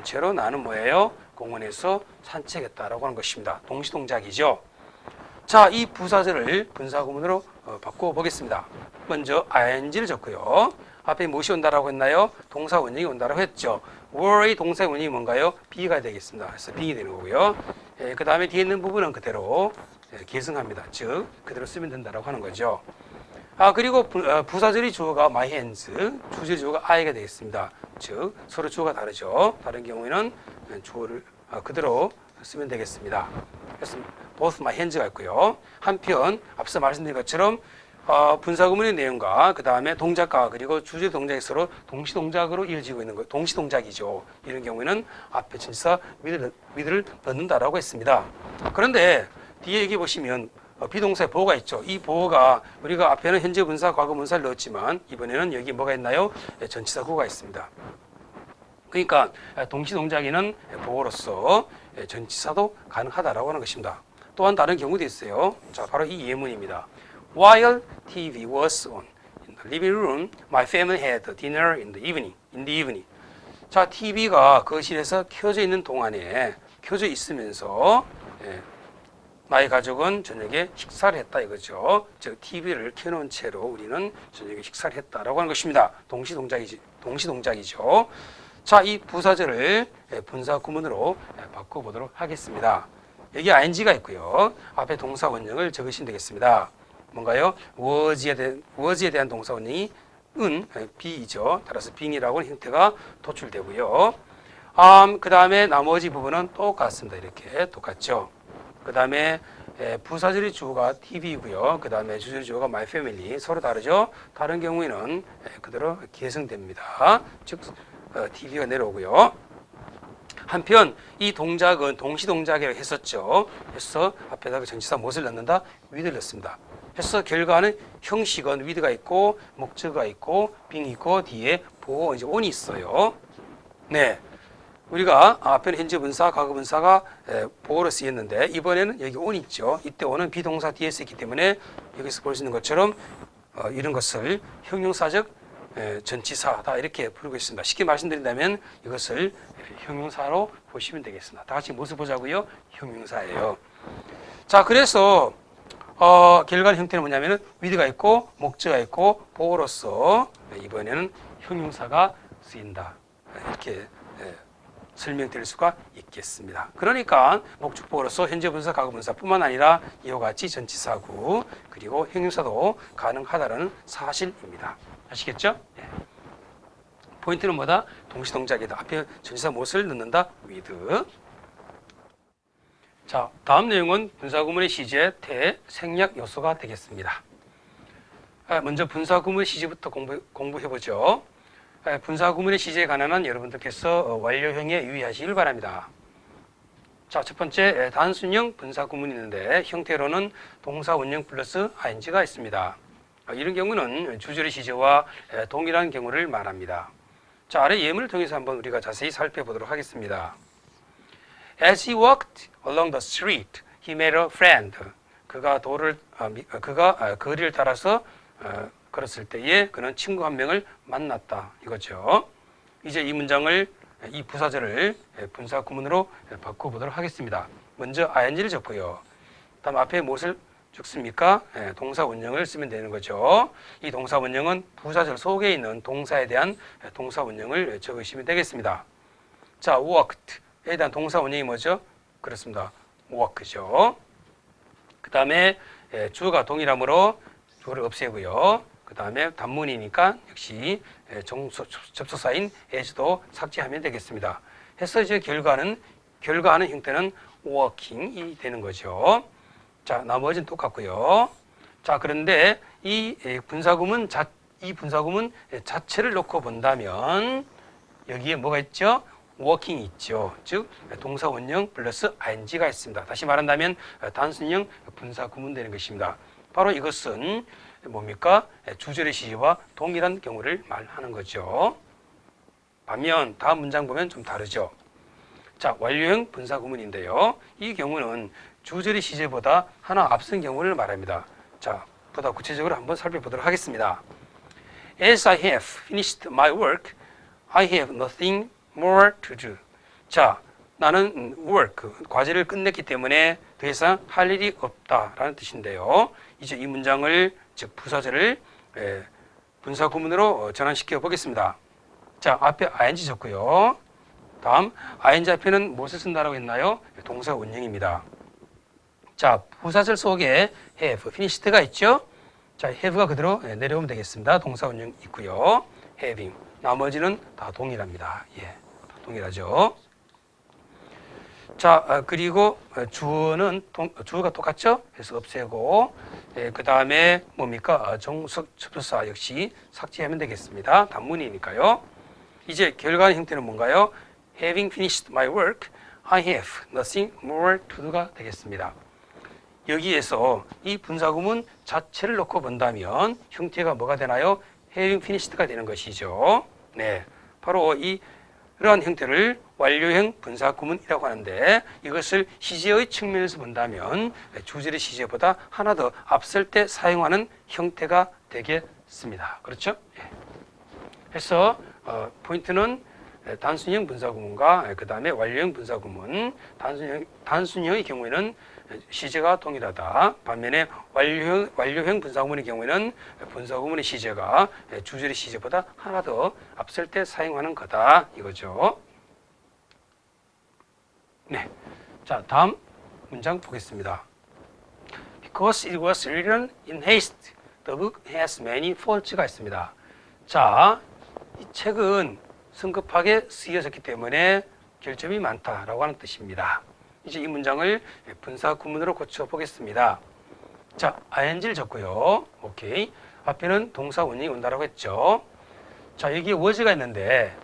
채로 나는 뭐예요? 공원에서 산책했다라고 하는 것입니다. 동시동작이죠. 자, 이 부사절을 분사구문으로 바꿔보겠습니다. 먼저 ing를 적고요. 앞에 무엇이 온다라고 했나요? 동사 원형이 온다라고 했죠. were의 동사 원형이 뭔가요? be가 되겠습니다. 그래서 being이 되는 거고요. 그 다음에 뒤에 있는 부분은 그대로 계승합니다. 즉 그대로 쓰면 된다라고 하는 거죠. 그리고 부사절이 주어가 my hands, 주절 주어가 I가 되겠습니다. 즉 서로 주어가 다르죠. 다른 경우에는 주어를 그대로 쓰면 되겠습니다. 그래서 both my hands가 있고요. 한편 앞서 말씀드린 것처럼 분사구문의 내용과 그 다음에 동작과 그리고 주제 동작이 서로 동시동작으로 이어지고 있는 것, 동시동작이죠. 이런 경우에는 앞에 전치사 with를 넣는다라고 했습니다. 그런데 뒤에 여기 보시면 비동사의 보어가 있죠. 이 보어가 우리가 앞에는 현재 분사, 과거 분사를 넣었지만 이번에는 여기 뭐가 있나요? 전치사 구가 있습니다. 그러니까 동시동작에는 보어로서 전치사도 가능하다라고 하는 것입니다. 또한 다른 경우도 있어요. 자, 바로 이 예문입니다. While TV was on in the living room, my family had dinner in the evening. 자, TV가 거실에서 켜져 있는 동안에 켜져 있으면서 나의 가족은 저녁에 식사를 했다 이거죠. 즉 TV를 켜놓은 채로 우리는 저녁에 식사를 했다라고 하는 것입니다. 동시동작이죠. 자, 이 부사절을 분사 구문으로 바꿔보도록 하겠습니다. 여기 ing가 있고요. 앞에 동사 원형을 적으시면 되겠습니다. 뭔가요? was에 대한 동사 원형이 be이죠. 따라서 being이라고 하는 형태가 도출되고요. 그 다음에 나머지 부분은 똑같습니다. 이렇게 똑같죠. 그 다음에 부사절의 주어가 tv고요. 그 다음에 주절의 주어가 my family. 서로 다르죠. 다른 경우에는 그대로 계승됩니다. 즉 tv가 내려오고요. 한편 이 동작은 동시동작이라고 했었죠. 그래서 앞에다가 전치사 무엇을 넣는다? with를 넣습니다. 그래서 결과는 형식은 with가 있고 목적어가 있고 being이 있고 뒤에 보호 이제 on이 있어요. 네. 우리가 앞에는 현재 분사, 과거 분사가 보호로 쓰였는데 이번에는 여기 on이 있죠. 이때 on은 비동사 뒤에 쓰였기 때문에 여기서 볼 수 있는 것처럼 이런 것을 형용사적 전치사다 이렇게 부르고 있습니다. 쉽게 말씀드린다면 이것을 형용사로 보시면 되겠습니다. 다 같이 무엇을 보자고요? 형용사예요. 자, 그래서 결과의 형태는 뭐냐면은 with가 있고 목적어가 있고 보호로서 이번에는 형용사가 쓰인다. 이렇게 설명드릴 수가 있겠습니다. 그러니까 목적보호로서 현재 분사, 과거 분사뿐만 아니라 이와 같이 전치사구 그리고 형용사도 가능하다는 사실입니다. 아시겠죠? 네. 포인트는 뭐다? 동시동작이다. 앞에 전치사 무엇을 넣는다? with. 자, 다음 내용은 분사구문의 시제, 태, 생략 요소가 되겠습니다. 먼저 분사구문의 시제부터 공부해보죠. 분사구문의 시제에 관한 여러분들께서 완료형에 유의하시길 바랍니다. 자, 첫 번째 단순형 분사구문이 있는데 형태로는 동사 원형 플러스 ing가 있습니다. 이런 경우는 주절의 시제와 동일한 경우를 말합니다. 자, 아래 예문을 통해서 한번 우리가 자세히 살펴보도록 하겠습니다. As he walked along the street, he met a friend. 그가 거리를 따라서 걸었을 때에 그는 친구 한 명을 만났다. 이거죠. 이제 이 문장을, 이 부사절을 분사 구문으로 바꿔보도록 하겠습니다. 먼저 ing를 적고요. 다음 앞에 무엇을 적습니까? 동사 원형을 쓰면 되는 거죠. 이 동사 원형은 부사절 속에 있는 동사에 대한 동사 원형을 적으시면 되겠습니다. 자, walked에 대한 동사 원형이 뭐죠? 그렇습니다. walk죠. 그 다음에 주어가 동일하므로 주어를 없애고요. 그 다음에 단문이니까 역시 접속사인 as도 삭제하면 되겠습니다. 해서 이제 결과하는 형태는 working이 되는 거죠. 자, 나머지는 똑같고요. 자, 그런데 이 분사구문 자체를 놓고 본다면 여기에 뭐가 있죠? working이 있죠. 즉 동사 원형 플러스 ing가 있습니다. 다시 말한다면 단순형 분사구문 되는 것입니다. 바로 이것은 뭡니까? 주절의 시제와 동일한 경우를 말하는 거죠. 반면 다음 문장 보면 좀 다르죠. 자, 완료형 분사구문인데요. 이 경우는 주절의 시제보다 하나 앞선 경우를 말합니다. 자, 보다 구체적으로 한번 살펴보도록 하겠습니다. As I have finished my work, I have nothing more to do. 자, 나는 work, 과제를 끝냈기 때문에 더 이상 할 일이 없다라는 뜻인데요. 이제 이 문장을, 즉 부사절을 분사 구문으로 전환시켜 보겠습니다. 자, 앞에 ing 적고요. 다음 ing 앞에는 무엇을 쓴다라고 했나요? 동사 원형입니다. 자, 부사절 속에 have, finished가 있죠. 자, have가 그대로 내려오면 되겠습니다. 동사 원형 있고요. having, 나머지는 다 동일합니다. 예, 다 동일하죠. 자, 그리고 주어가 똑같죠? 그래서 없애고, 그 다음에 뭡니까? 정석 접속사 역시 삭제하면 되겠습니다. 단문이니까요. 이제 결과의 형태는 뭔가요? Having finished my work, I have nothing more to do가 되겠습니다. 여기에서 이 분사구문 자체를 놓고 본다면 형태가 뭐가 되나요? Having finished가 되는 것이죠. 네, 바로 이러한 형태를 완료형 분사구문이라고 하는데 이것을 시제의 측면에서 본다면 주절의 시제보다 하나 더 앞설 때 사용하는 형태가 되겠습니다. 그렇죠? 예. 그래서 포인트는 단순형 분사구문과 그 다음에 완료형 분사구문. 단순형의 경우에는 시제가 동일하다. 반면에 완료형 분사구문의 경우에는 분사구문의 시제가 주절의 시제보다 하나 더 앞설 때 사용하는 거다. 이거죠. 네. 자, 다음 문장 보겠습니다. Because it was written in haste, the book has many faults가 있습니다. 자, 이 책은 성급하게 쓰여졌기 때문에 결점이 많다라고 하는 뜻입니다. 이제 이 문장을 분사 구문으로 고쳐 보겠습니다. 자, ing를 적고요. 오케이. 앞에는 동사 원형이 온다라고 했죠. 자, 여기에 was가 있는데,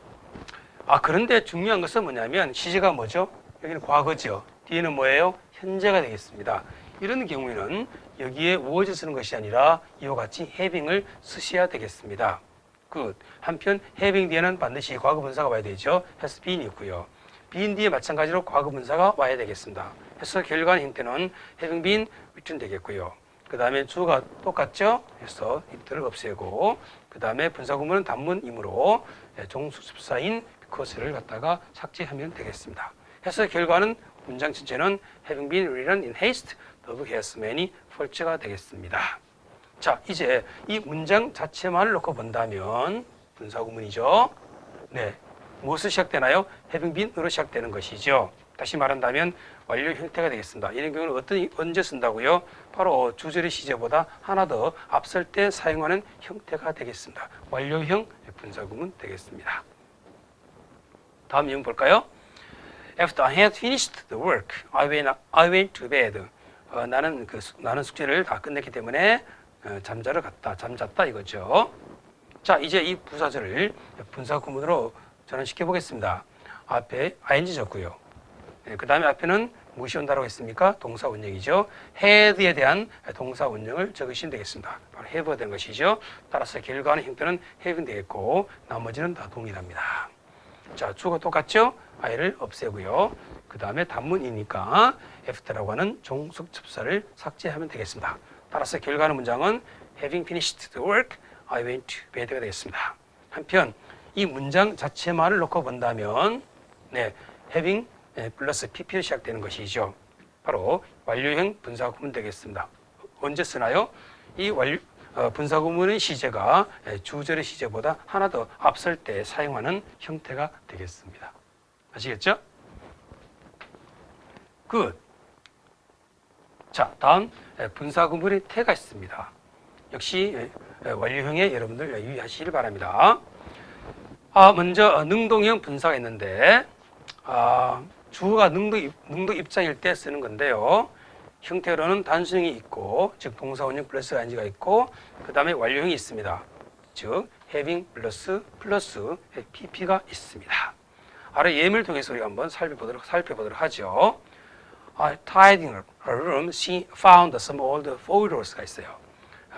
그런데 중요한 것은 뭐냐면 시제가 뭐죠? 여기는 과거죠. 뒤에는 뭐예요? 현재가 되겠습니다. 이런 경우에는 여기에 was 쓰는 것이 아니라 이와 같이 having을 쓰셔야 되겠습니다. 굿. 한편 having 뒤에는 반드시 과거 분사가 와야 되죠. has been이 있고요. been 뒤에 마찬가지로 과거 분사가 와야 되겠습니다. 해서 결과는 형태는 having been written 되겠고요. 그 다음에 주어가 똑같죠? 해서 이들을 없애고 그 다음에 분사 구문은 단문이므로 종수습사인 because를 갖다가 삭제하면 되겠습니다. 해서 결과는 문장 전체는 having been written in haste, the book has many faults가 되겠습니다. 자, 이제 이 문장 자체만을 놓고 본다면 분사 구문이죠. 네, 무엇으로 시작되나요? having been으로 시작되는 것이죠. 다시 말한다면 완료 형태가 되겠습니다. 이런 경우는 언제 쓴다고요? 바로 주절의 시제보다 하나 더 앞설 때 사용하는 형태가 되겠습니다. 완료형 분사 구문 되겠습니다. 다음 예문 볼까요? After I had finished the work, I went to bed. 나는 숙제를 다 끝냈기 때문에 잠자러 갔다. 잠잤다 이거죠. 자, 이제 이 부사절을 분사 구문으로 전환시켜 보겠습니다. 앞에 ing 적고요. 그 다음에 앞에는 무엇이 온다고 했습니까? 동사 원형이죠. had에 대한 동사 원형을 적으시면 되겠습니다. 바로 have가 된 것이죠. 따라서 결과는 형태는 have는 되겠고 나머지는 다 동일합니다. 자, 주어가 똑같죠? I를 없애고요. 그 다음에 단문이니까 after라고 하는 종속접사를 삭제하면 되겠습니다. 따라서 결과는 문장은 having finished the work, I went to bed가 되겠습니다. 한편 이 문장 자체만을 놓고 본다면 having 플러스 pp로 시작되는 것이죠. 바로 완료형 분사 구문 되겠습니다. 언제 쓰나요? 이 분사 구문의 시제가 주절의 시제보다 하나 더 앞설 때 사용하는 형태가 되겠습니다. 아시겠죠? 굿. 자, 다음 분사 구문의 태가 있습니다. 역시 완료형에 여러분들 유의하시길 바랍니다. 먼저 능동형 분사가 있는데 주어가 능동 입장일 때 쓰는 건데요. 형태로는 단순형이 있고, 즉 동사 원형 플러스 ing가 있고, 그 다음에 완료형이 있습니다. 즉 having 플러스 pp가 있습니다. 아래 예문을 통해서 우리가 한번 살펴보도록 하죠. Tidying her room, she found some old photos가 있어요.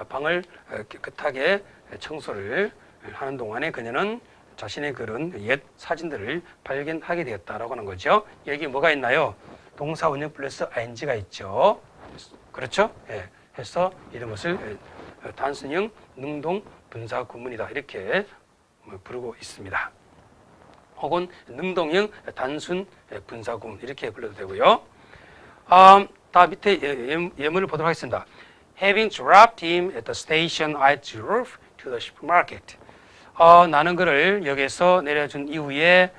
방을 깨끗하게 청소를 하는 동안에 그녀는 자신의 그런 옛 사진들을 발견하게 되었다라고 하는 거죠. 여기 뭐가 있나요? 동사 원형 플러스 ing가 있죠. 그렇죠? 예. 해서 이런 것을 단순형 능동 분사 구문이다 이렇게 부르고 있습니다. 혹은 능동형 단순 분사 구문 이렇게 불러도 되고요. 다 밑에 예문을 보도록 하겠습니다. Having dropped him at the station, I drove to the supermarket. 나는 그를 역에서 내려준 이후에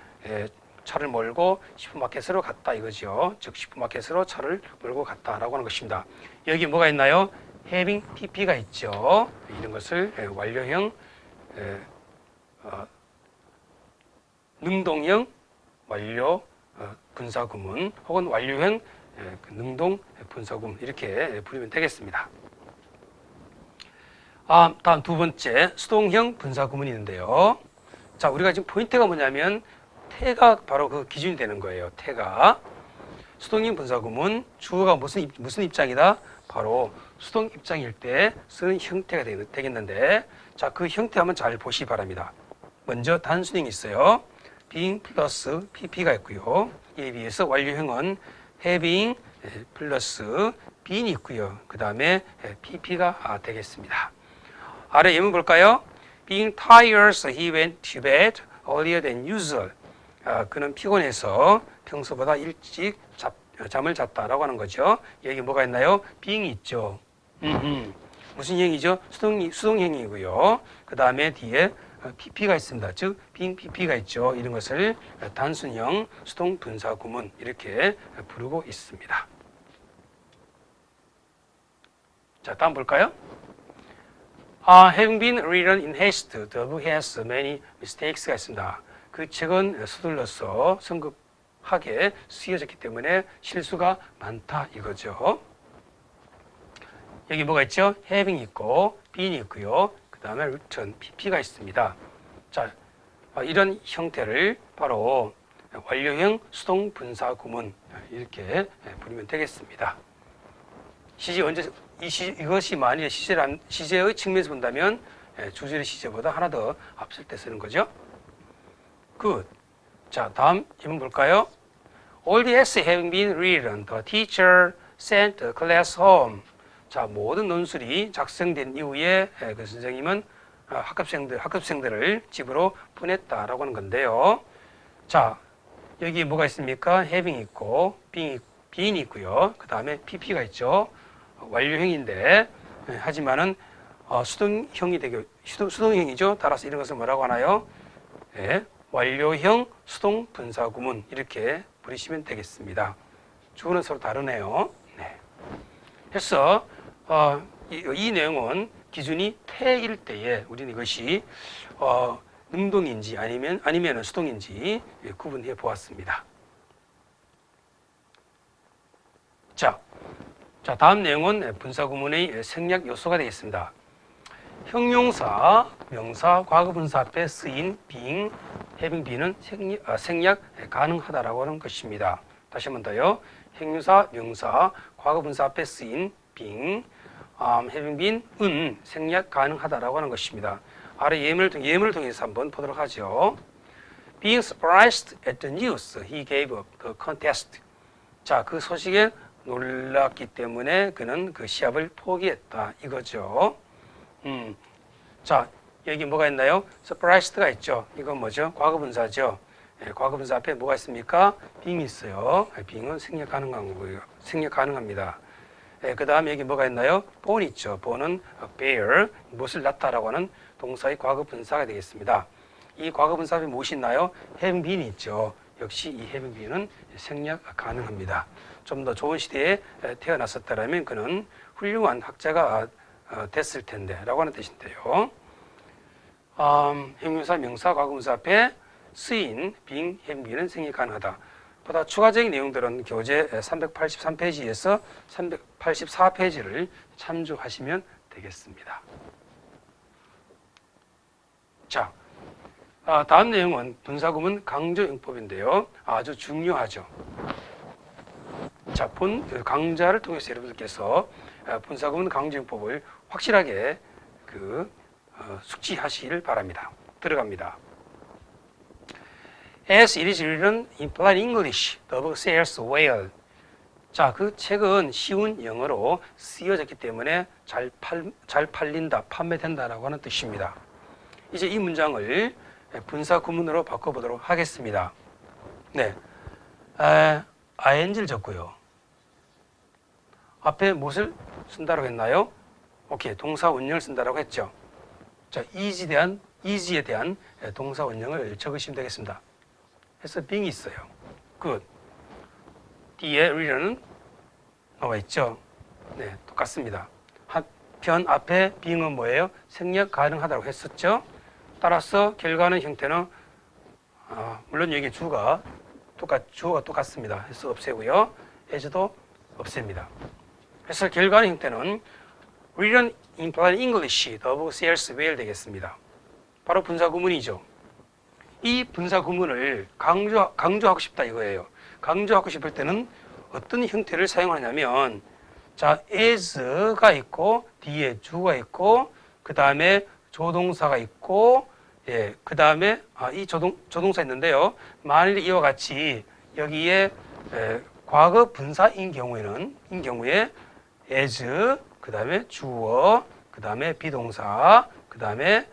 차를 몰고 슈퍼마켓으로 갔다 이거죠. 즉 슈퍼마켓으로 차를 몰고 갔다라고 하는 것입니다. 여기 뭐가 있나요? having pp가 있죠. 이런 것을 완료형 능동형 완료 분사 구문 혹은 완료형 능동 분사 구문 이렇게 부르면 되겠습니다. 다음 두 번째 수동형 분사 구문이 있는데요. 자, 우리가 지금 포인트가 뭐냐면 태가 바로 그 기준이 되는 거예요. 태가 수동형 분사 구문 주어가 무슨 입장이다? 바로 수동 입장일 때 쓰는 형태가 되겠는데, 자, 그 형태 한번 잘 보시기 바랍니다. 먼저 단순형이 있어요. being 플러스 pp가 있고요. 이에 비해서 완료형은 having 플러스 being이 있고요. 그 다음에 pp가 되겠습니다. 아래 예문 볼까요? Being tired, he went to bed earlier than usual. 그는 피곤해서 평소보다 일찍 잠을 잤다라고 하는 거죠. 여기 뭐가 있나요? being이 있죠. 무슨 형이죠? 수동형이고요. 그 다음에 뒤에 pp가 있습니다. 즉 being pp가 있죠. 이런 것을 단순형 수동 분사 구문 이렇게 부르고 있습니다. 자, 다음 볼까요? Having been written in haste, the book has many mistakes가 있습니다. 그 책은 서둘러서 성급하게 쓰여졌기 때문에 실수가 많다 이거죠. 여기 뭐가 있죠? having 있고 being 있고요. 그 다음에 written, pp가 있습니다. 자, 이런 형태를 바로 완료형 수동 분사 구문 이렇게 부르면 되겠습니다. 시제 언제 이것이 만일 시제의 측면에서 본다면 주절의 시제보다 하나 더 앞설 때 쓰는 거죠. Good. 자, 다음 예문 볼까요? All the essays having been written, the teacher sent the class home. 자, 모든 논술이 작성된 이후에 그 선생님은 학급생들을 집으로 보냈다라고 하는 건데요. 자, 여기 뭐가 있습니까? having 있고 being 있고요. 그 다음에 pp가 있죠. 완료형인데 하지만은 수동형이죠. 따라서 이런 것을 뭐라고 하나요? 완료형 수동 분사 구문 이렇게 부르시면 되겠습니다. 주어는 서로 다르네요. 네. 그래서 이 내용은 기준이 태일 때에 우리는 이것이 능동인지 아니면 수동인지 구분해 보았습니다. 자, 다음 내용은 분사 구문의 생략 요소가 되겠습니다. 형용사, 명사, 과거분사 앞에 쓰인 being, having being는 생략 가능하다라고 하는 것입니다. 다시 한 번 더요. 형용사, 명사, 과거분사 앞에 쓰인 being, having been은 생략 가능하다라고 하는 것입니다. 아래 예문을 통해서 한번 보도록 하죠. Being surprised at the news, he gave up the contest. 자, 그 소식에 놀랐기 때문에 그는 그 시합을 포기했다 이거죠. 자, 여기 뭐가 있나요? surprised가 있죠. 이건 뭐죠? 과거분사죠. 과거분사 앞에 뭐가 있습니까? being이 있어요. being은 생략 가능한 거고요. 생략 가능합니다. 그 다음에 여기 뭐가 있나요? born 있죠. born은 bear, 무엇을 낳다라고 하는 동사의 과거분사가 되겠습니다. 이 과거분사 앞에 무엇이 있나요? having been 있죠. 역시 이 having been은 생략 가능합니다. 좀 더 좋은 시대에 태어났었다면 그는 훌륭한 학자가 됐을 텐데 라고 하는 뜻인데요. 형용사, 명사, 과거분사 앞에 쓰인 being, having been은 생략 가능하다. 보다 추가적인 내용들은 교재 383페이지에서 384페이지를 참조하시면 되겠습니다. 자, 다음 내용은 분사구문 강조용법인데요. 아주 중요하죠. 자, 강좌를 통해서 여러분들께서 분사구문 강조용법을 확실하게 숙지하시길 바랍니다. 들어갑니다. As it is written in plain English, the book sells well. 자, 그 책은 쉬운 영어로 쓰여졌기 때문에 잘 팔린다, 판매된다라고 하는 뜻입니다. 이제 이 문장을 분사 구문으로 바꿔보도록 하겠습니다. 네, ing를 적고요. 앞에 무엇을 쓴다고 했나요? 오케이, 동사 원형을 쓴다고 했죠. 자, easy에 대한 동사 원형을 적으시면 되겠습니다. 그래서 being이 있어요. good. 뒤에 written은 나와 있죠. 네, 똑같습니다. 한편 앞에 being은 뭐예요? 생략 가능하다고 했었죠. 따라서 결과는 형태는 물론 여기 주어가 똑같습니다. 그래서 없애고요. as도 없앱니다. 그래서 결과는 형태는 written in plain English, the book sells well 되겠습니다. 바로 분사 구문이죠. 이 분사 구문을 강조하고 싶다 이거예요. 강조하고 싶을 때는 어떤 형태를 사용하냐면, 자, as가 있고 뒤에 주어가 있고 그 다음에 조동사가 있고, 그 다음에 이 조동사 있는데요. 만일 이와 같이 여기에 과거 분사인 경우에 as, 그 다음에 주어, 그 다음에 비동사, 그 다음에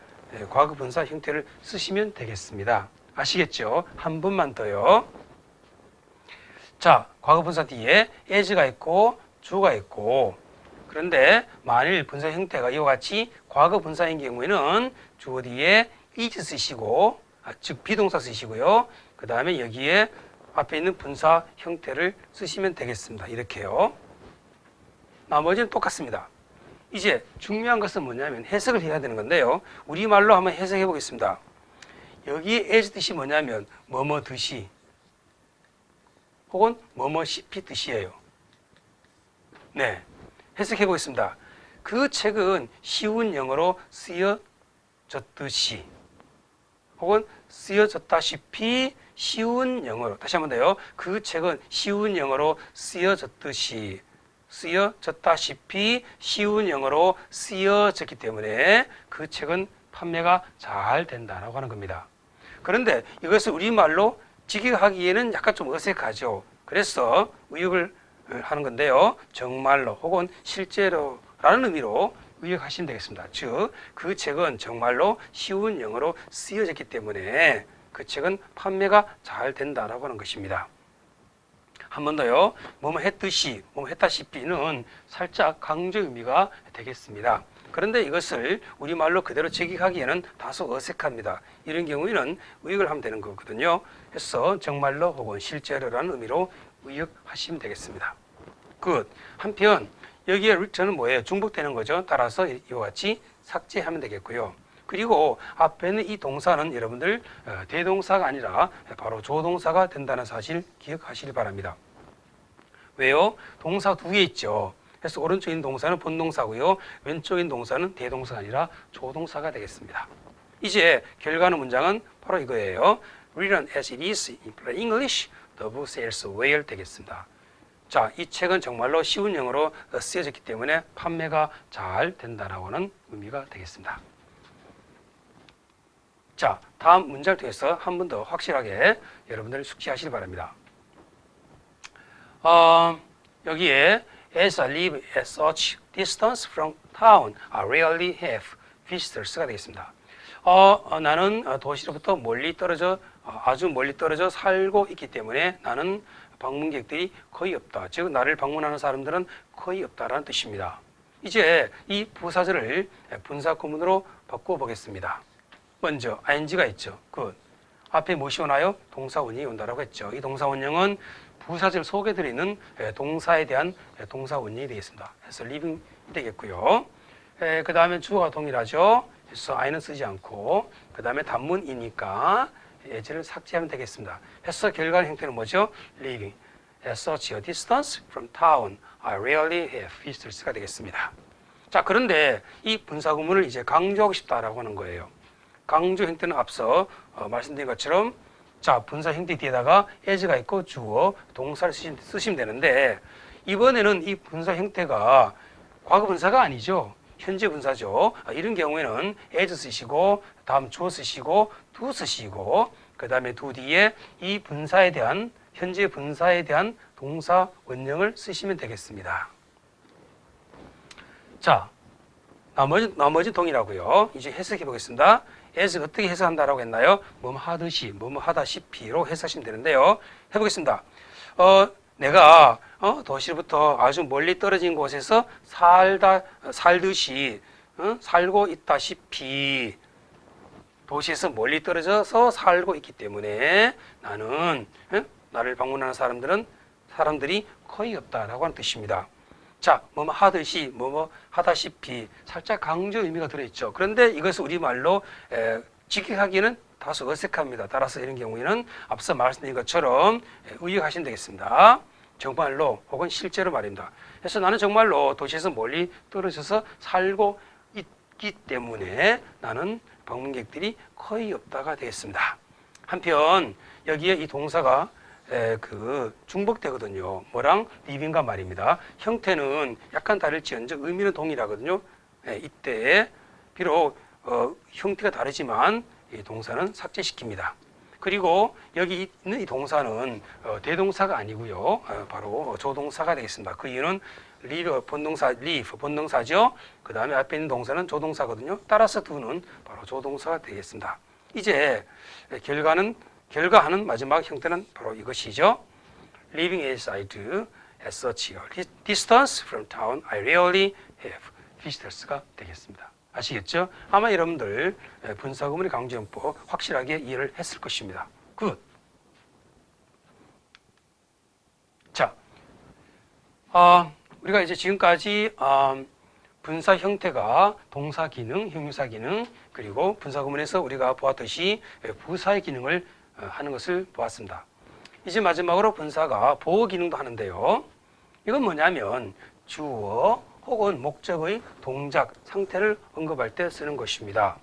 과거 분사 형태를 쓰시면 되겠습니다. 아시겠죠? 한 번만 더요. 자, 과거 분사 뒤에 as가 있고 주어가 있고, 그런데 만일 분사 형태가 이와 같이 과거 분사인 경우에는 주어 뒤에 is 쓰시고, 즉 비동사 쓰시고요. 그 다음에 여기에 앞에 있는 분사 형태를 쓰시면 되겠습니다. 이렇게요. 나머지는 똑같습니다. 이제 중요한 것은 뭐냐면 해석을 해야 되는 건데요. 우리말로 한번 해석해 보겠습니다. 여기에 as 뜻이 뭐냐면 뭐뭐 듯이 혹은 뭐뭐 싶이 뜻이에요. 네, 해석해 보겠습니다. 그 책은 쉬운 영어로 쓰여졌듯이 혹은 쓰여졌다시피 쉬운 영어로, 다시 한번 더요. 그 책은 쉬운 영어로 쓰여졌듯이 쓰여졌다시피 쉬운 영어로 쓰여졌기 때문에 그 책은 판매가 잘 된다라고 하는 겁니다. 그런데 이것을 우리말로 직역하기에는 약간 좀 어색하죠. 그래서 의역을 하는 건데요. 정말로 혹은 실제로라는 의미로 의역하시면 되겠습니다. 즉, 그 책은 정말로 쉬운 영어로 쓰여졌기 때문에 그 책은 판매가 잘 된다라고 하는 것입니다. 한 번 더요. 뭐뭐 했듯이, 뭐뭐 했다시피는 살짝 강조 의미가 되겠습니다. 그런데 이것을 우리말로 그대로 직역하기에는 다소 어색합니다. 이런 경우에는 의역을 하면 되는 거거든요. 그래서 정말로 혹은 실제로라는 의미로 의역하시면 되겠습니다. 굿. 한편 여기에 저는 뭐예요? 중복되는 거죠. 따라서 이와 같이 삭제하면 되겠고요. 그리고 앞에 있는 이 동사는 여러분들 대동사가 아니라 바로 조동사가 된다는 사실 기억하시기 바랍니다. 왜요? 동사 두 개 있죠. 그래서 오른쪽에 있는 동사는 본동사고요. 왼쪽에 있는 동사는 대동사가 아니라 조동사가 되겠습니다. 이제 결과는 문장은 바로 이거예요. Written as it is in plain English, the book sells well 되겠습니다. 자, 이 책은 정말로 쉬운 영어로 쓰여졌기 때문에 판매가 잘 된다라고 하는 의미가 되겠습니다. 자, 다음 문장을 통해서 한 번 더 확실하게 여러분들 숙지하시기 바랍니다. 여기에 as I live at such distance from town, I rarely have visitors가 되겠습니다. 나는 도시로부터 멀리 떨어져 아주 멀리 떨어져 살고 있기 때문에 나는 방문객들이 거의 없다. 즉 나를 방문하는 사람들은 거의 없다라는 뜻입니다. 이제 이 부사절을 분사 구문으로 바꿔 보겠습니다. 먼저 ing가 있죠. 그 앞에 무엇이 오나요? 동사원이 온다라고 했죠. 이 동사원형은 부사절 속에 들어있는 동사에 대한 동사원형이 되겠습니다. 그래서 living 되겠고요. 그 다음에 주어가 동일하죠. 그래서 I는 쓰지 않고 그 다음에 단문이니까 예제를 삭제하면 되겠습니다. 해서 결과의 형태는 뭐죠? Living at such a distance from town, I rarely have visitors가 되겠습니다. 자, 그런데 이 분사구문을 이제 강조하고 싶다라고 하는 거예요. 강조 형태는 앞서 말씀드린 것처럼 자, 분사 형태 뒤에다가 as가 있고 주어, 동사를 쓰시면 되는데 이번에는 이 분사 형태가 과거 분사가 아니죠. 현재 분사죠. 이런 경우에는 as 쓰시고 다음 주어 쓰시고 do 쓰시고 그 다음에 do 뒤에 이 분사에 대한 현재 분사에 대한 동사 원형을 쓰시면 되겠습니다. 자, 나머지 동일하고요. 이제 해석해 보겠습니다. as 어떻게 해석한다라고 했나요? 뭐뭐 하듯이, 뭐뭐 하다시피로 해석하시면 되는데요. 해보겠습니다. 내가 도시로부터 아주 멀리 떨어진 곳에서 살듯이 살고 있다시피 도시에서 멀리 떨어져서 살고 있기 때문에 나는 나를 방문하는 사람들이 거의 없다라고 하는 뜻입니다. 자, 뭐뭐 하듯이, 뭐뭐 하다시피 살짝 강조 의미가 들어있죠. 그런데 이것을 우리말로 직역하기는 다소 어색합니다. 따라서 이런 경우에는 앞서 말씀드린 것처럼 의역하시면 되겠습니다. 정말로 혹은 실제로 말입니다. 그래서 나는 정말로 도시에서 멀리 떨어져서 살고 있기 때문에 나는 방문객들이 거의 없다가 되겠습니다. 한편 여기에 이 동사가 중복되거든요. 뭐랑 living과 말입니다. 형태는 약간 다를지언정 의미는 동일하거든요. 이때 비록 형태가 다르지만 이 동사는 삭제시킵니다. 그리고 여기 있는 이 동사는 대동사가 아니고요. 바로 조동사가 되겠습니다. 그 이유는 live 본동사죠. 그 다음에 앞에 있는 동사는 조동사거든요. 따라서 do는 바로 조동사가 되겠습니다. 이제 결과하는 마지막 형태는 바로 이것이죠. Living as I do at such a distance from town, I rarely have visitors가 되겠습니다. 아시겠죠? 아마 여러분들 분사구문의 강조용법 확실하게 이해를 했을 것입니다. 굿. 자, 우리가 이제 지금까지 분사 형태가 동사 기능, 형용사 기능, 그리고 분사 구문에서 우리가 보았듯이 부사의 기능을 하는 것을 보았습니다. 이제 마지막으로 분사가 보호 기능도 하는데요. 이건 뭐냐면 주어 혹은 목적의 동작, 상태를 언급할 때 쓰는 것입니다.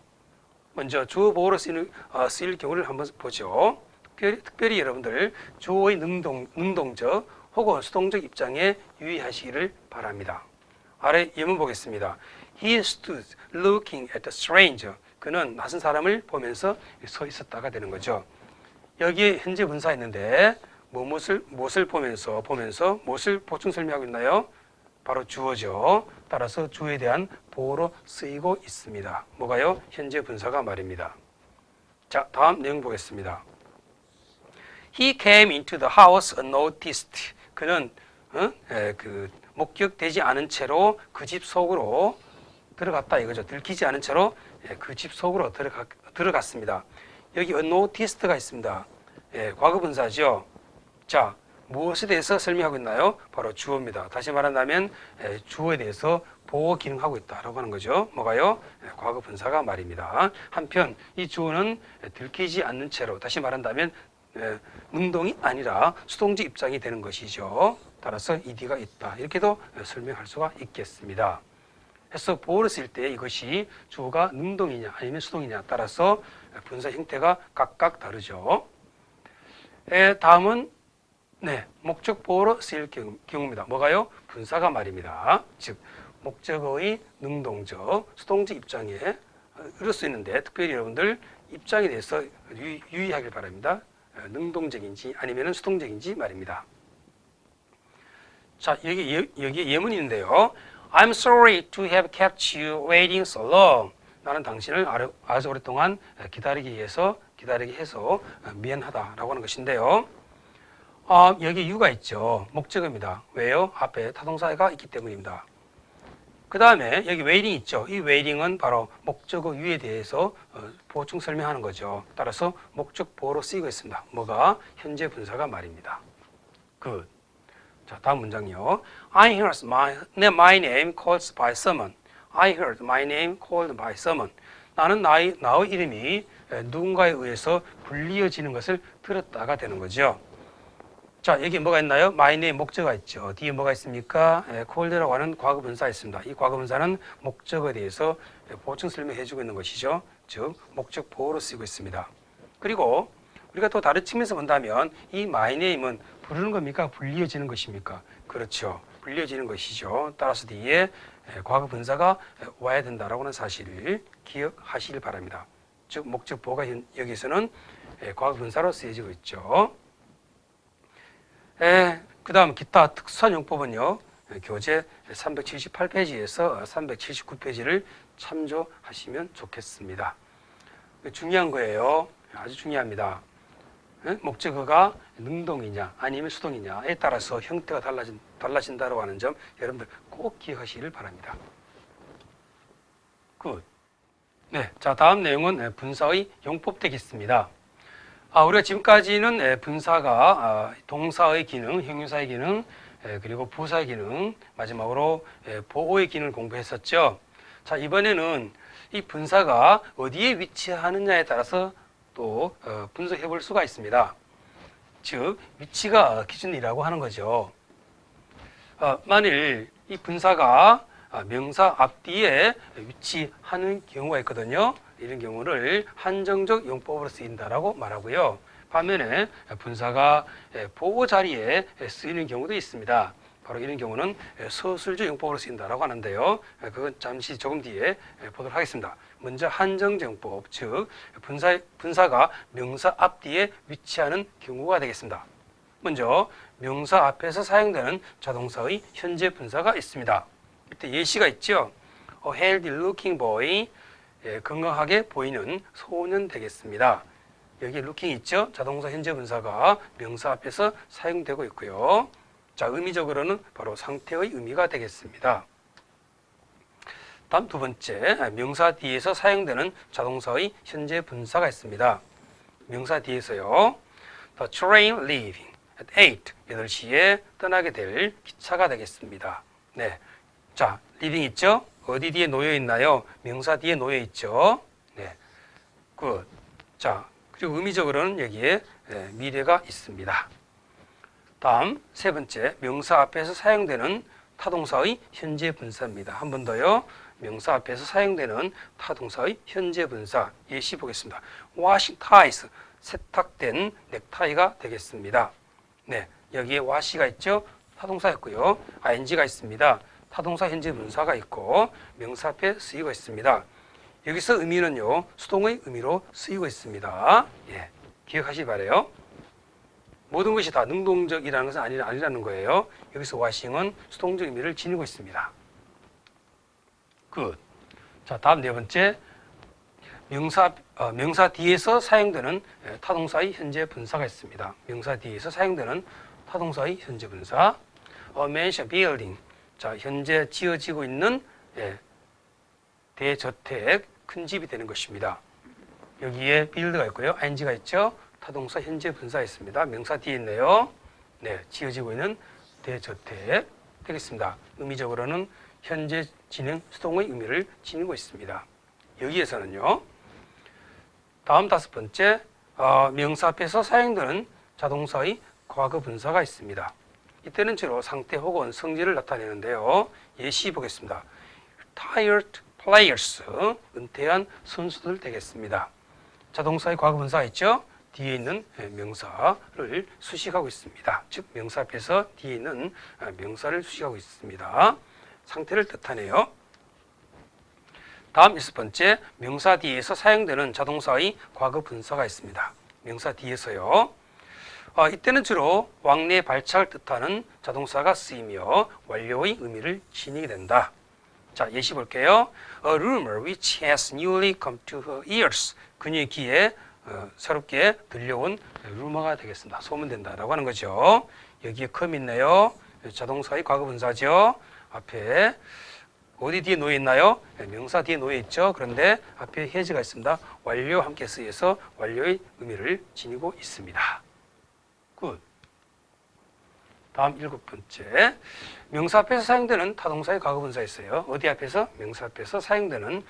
먼저 주어 보호로 쓰일 경우를 한번 보죠. 특별히 여러분들 주어의 능동적 혹은 수동적 입장에 유의하시기를 바랍니다. 아래 예문 보겠습니다. He stood looking at the stranger. 그는 낯선 사람을 보면서 서 있었다가 되는 거죠. 여기에 현재 분사 있는데 무엇을 보면서 무엇을 보충 설명하고 있나요? 바로 주어죠. 따라서 주어에 대한 보호로 쓰이고 있습니다. 뭐가요? 현재 분사가 말입니다. 자, 다음 내용 보겠습니다. He came into the house unnoticed. 그는 목격되지 않은 채로 그 집 속으로 들어갔다 이거죠. 들키지 않은 채로 그 집 속으로 들어갔습니다. 여기 unnoticed가 있습니다. 과거 분사죠. 자, 무엇에 대해서 설명하고 있나요? 바로 주어입니다. 다시 말한다면 주어에 대해서 보호 기능하고 있다라고 하는 거죠. 뭐가요? 과거 분사가 말입니다. 한편 이 주어는 들키지 않는 채로, 다시 말한다면 능동이 아니라 수동적 입장이 되는 것이죠. 따라서 ed가 있다. 이렇게도 설명할 수가 있겠습니다. 해서 보호를 쓸 때 이것이 주어가 능동이냐 아니면 수동이냐 따라서 분사 형태가 각각 다르죠. 다음은 목적 보호로 쓰일 경우입니다. 뭐가요? 분사가 말입니다. 즉 목적의 능동적, 수동적 입장에 이룰 수 있는데 특별히 여러분들 입장에 대해서 유의하길 바랍니다. 능동적인지 아니면 수동적인지 말입니다. 자, 여기 예문이 있는데요. I'm sorry to have kept you waiting so long. 나는 당신을 아주 오랫동안 기다리게 해서 미안하다라고 하는 것인데요. 여기 유가 있죠. 목적어입니다. 왜요? 앞에 타동사가 있기 때문입니다. 그 다음에 여기 waiting 있죠. 이 waiting은 바로 목적어 유에 대해서 보충 설명하는 거죠. 따라서 목적 보호로 쓰이고 있습니다. 뭐가? 현재 분사가 말입니다. Good. 자, 다음 문장이요. I heard my name called by someone. I heard my name called by someone. 나는 나의 이름이 누군가에 의해서 불리어지는 것을 들었다가 되는 거죠. 자, 여기 뭐가 있나요? my name 목적어가 있죠. 뒤에 뭐가 있습니까? called라고 하는 과거 분사가 있습니다. 이 과거 분사는 목적어에 대해서 보충 설명해 주고 있는 것이죠. 즉, 목적 보호로 쓰이고 있습니다. 그리고 우리가 또 다른 측면에서 본다면 이 my name은 부르는 겁니까? 불리어지는 것입니까? 그렇죠. 불리어지는 것이죠. 따라서 뒤에 과거 분사가 와야 된다라고 하는 사실을 기억하시길 바랍니다. 즉, 목적 보호가 여기서는 과거 분사로 쓰여지고 있죠. 그 다음 기타 특수한 용법은요. 교재 378페이지에서 379페이지를 참조하시면 좋겠습니다. 중요한 거예요. 아주 중요합니다. 목적어가 능동이냐 아니면 수동이냐에 따라서 형태가 달라진다고 하는 점 여러분들 꼭 기억하시길 바랍니다. 굿. 자, 다음 내용은 분사의 용법 되겠습니다. 우리가 지금까지는 분사가 동사의 기능, 형용사의 기능, 그리고 부사의 기능, 마지막으로 보호의 기능을 공부했었죠. 자, 이번에는 이 분사가 어디에 위치하느냐에 따라서 또 분석해 볼 수가 있습니다. 즉, 위치가 기준이라고 하는 거죠. 만일 이 분사가 명사 앞뒤에 위치하는 경우가 있거든요. 이런 경우를 한정적 용법으로 쓰인다라고 말하고요. 반면에 분사가 보호 자리에 쓰이는 경우도 있습니다. 바로 이런 경우는 서술적 용법으로 쓰인다라고 하는데요. 그건 잠시 조금 뒤에 보도록 하겠습니다. 먼저 한정적 용법, 즉 분사가 명사 앞뒤에 위치하는 경우가 되겠습니다. 먼저 명사 앞에서 사용되는 자동사의 현재 분사가 있습니다. 이때 예시가 있죠. A healthy looking boy, 건강하게 보이는 소년 되겠습니다. 여기 looking 있죠. 자동사 현재 분사가 명사 앞에서 사용되고 있고요. 자, 의미적으로는 바로 상태의 의미가 되겠습니다. 다음 두 번째, 명사 뒤에서 사용되는 자동사의 현재 분사가 있습니다. 명사 뒤에서요. The train leaving at 8시에 떠나게 될 기차가 되겠습니다. 자, leaving 있죠? 어디 뒤에 놓여 있나요? 명사 뒤에 놓여 있죠. 네, 굿. 자, 그리고 의미적으로는 여기에 미래가 있습니다. 다음 세 번째, 명사 앞에서 사용되는 타동사의 현재 분사입니다. 한 번 더요. 명사 앞에서 사용되는 타동사의 현재 분사 예시 보겠습니다. washing ties, 세탁된 넥타이가 되겠습니다. 네, 여기에 wash가 있죠. 타동사였고요. ing가 있습니다. 타동사 현재 분사가 있고 명사 앞에 쓰이고 있습니다. 여기서 의미는요, 수동의 의미로 쓰이고 있습니다. 예, 기억하시기 바라요. 모든 것이 다 능동적이라는 것은 아니라는 거예요. 여기서 washing은 수동적 의미를 지니고 있습니다. 굿. 자, 다음 네 번째, 명사 뒤에서 사용되는 타동사의 현재 분사가 있습니다. 명사 뒤에서 사용되는 타동사의 현재 분사. A mansion building. 자, 현재 지어지고 있는 대저택, 큰 집이 되는 것입니다. 여기에 build가 있고요. ing가 있죠. 타동사 현재 분사가 있습니다. 명사 뒤에 있네요. 네, 지어지고 있는 대저택 되겠습니다. 의미적으로는 현재 진행 수동의 의미를 지니고 있습니다. 여기에서는요. 다음 다섯 번째, 명사 앞에서 사용되는 자동사의 과거 분사가 있습니다. 이때는 주로 상태 혹은 성질을 나타내는데요. 예시 보겠습니다. Retired players, 은퇴한 선수들 되겠습니다. 자동사의 과거 분사가 있죠. 뒤에 있는 명사를 수식하고 있습니다. 즉 명사 앞에서 뒤에 있는 명사를 수식하고 있습니다. 상태를 뜻하네요. 다음 여섯 번째, 명사 뒤에서 사용되는 자동사의 과거 분사가 있습니다. 명사 뒤에서요. 이때는 주로 왕래 발착을 뜻하는 자동사가 쓰이며 완료의 의미를 지니게 된다. 자, 예시 볼게요. A rumor which has newly come to her ears. 그녀의 귀에 새롭게 들려온 루머가 되겠습니다. 소문된다라고 하는 거죠. 여기에 come 있네요. 자동사의 과거 분사죠. 앞에 어디 뒤에 놓여 있나요? 명사 뒤에 놓여 있죠. 그런데 앞에 has가 있습니다. 완료 함께 쓰여서 완료의 의미를 지니고 있습니다. 굿. 다음 일곱 번째, 명사 앞에서 사용되는 타동사의 과거 분사 있어요. 어디 앞에서? 명사 앞에서 사용되는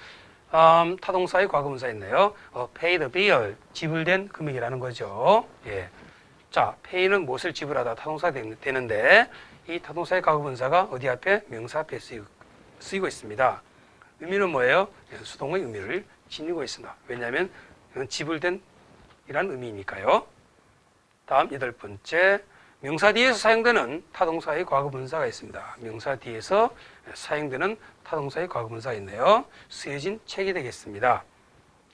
타동사의 과거 분사 있네요. pay the bill, 지불된 금액이라는 거죠. 예. 자, pay는 무엇을 지불하다 타동사가 되는데 이 타동사의 과거 분사가 어디 앞에? 명사 앞에 쓰이고 있습니다. 의미는 뭐예요? 수동의 의미를 지니고 있습니다. 왜냐하면 지불된 이라는 의미니까요. 다음 여덟 번째, 명사 뒤에서 사용되는 타동사의 과거 분사가 있습니다. 명사 뒤에서 사용되는 타동사의 과거 분사가 있네요. 쓰여진 책이 되겠습니다.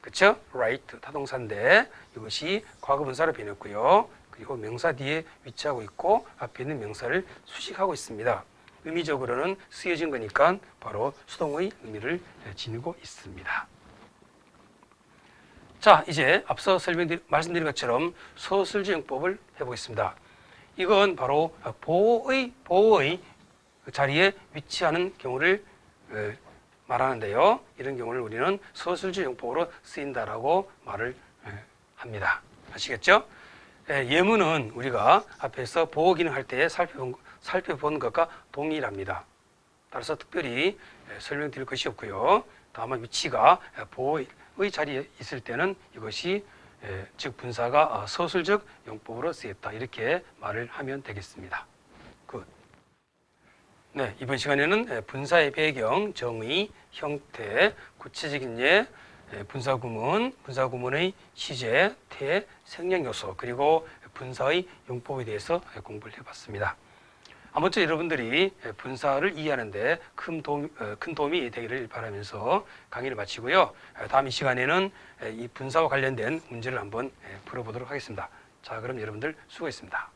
그렇죠? write 타동사인데 이것이 과거 분사로 변했고요. 그리고 명사 뒤에 위치하고 있고 앞에 있는 명사를 수식하고 있습니다. 의미적으로는 쓰여진 거니까 바로 수동의 의미를 지니고 있습니다. 자, 이제 앞서 말씀드린 것처럼 서술지용법을 해보겠습니다. 이건 바로 보호의 자리에 위치하는 경우를 말하는데요. 이런 경우를 우리는 서술지용법으로 쓰인다라고 말을 합니다. 아시겠죠? 예문은 우리가 앞에서 보호 기능 할 때 살펴본 것과 동일합니다. 따라서 특별히 설명드릴 것이 없고요. 다만 위치가 보호의 자리에 있을 때는 이것이 즉 분사가 서술적 용법으로 쓰였다 이렇게 말을 하면 되겠습니다. 굿. 네, 이번 시간에는 분사의 배경, 정의, 형태, 구체적인 예, 분사구문의 시제, 태, 생략요소 그리고 분사의 용법에 대해서 공부를 해봤습니다. 아무쪼 여러분들이 분사를 이해하는 데 큰 도움이 되기를 바라면서 강의를 마치고요. 다음 이 시간에는 이 분사와 관련된 문제를 한번 풀어보도록 하겠습니다. 자, 그럼 여러분들 수고했습니다.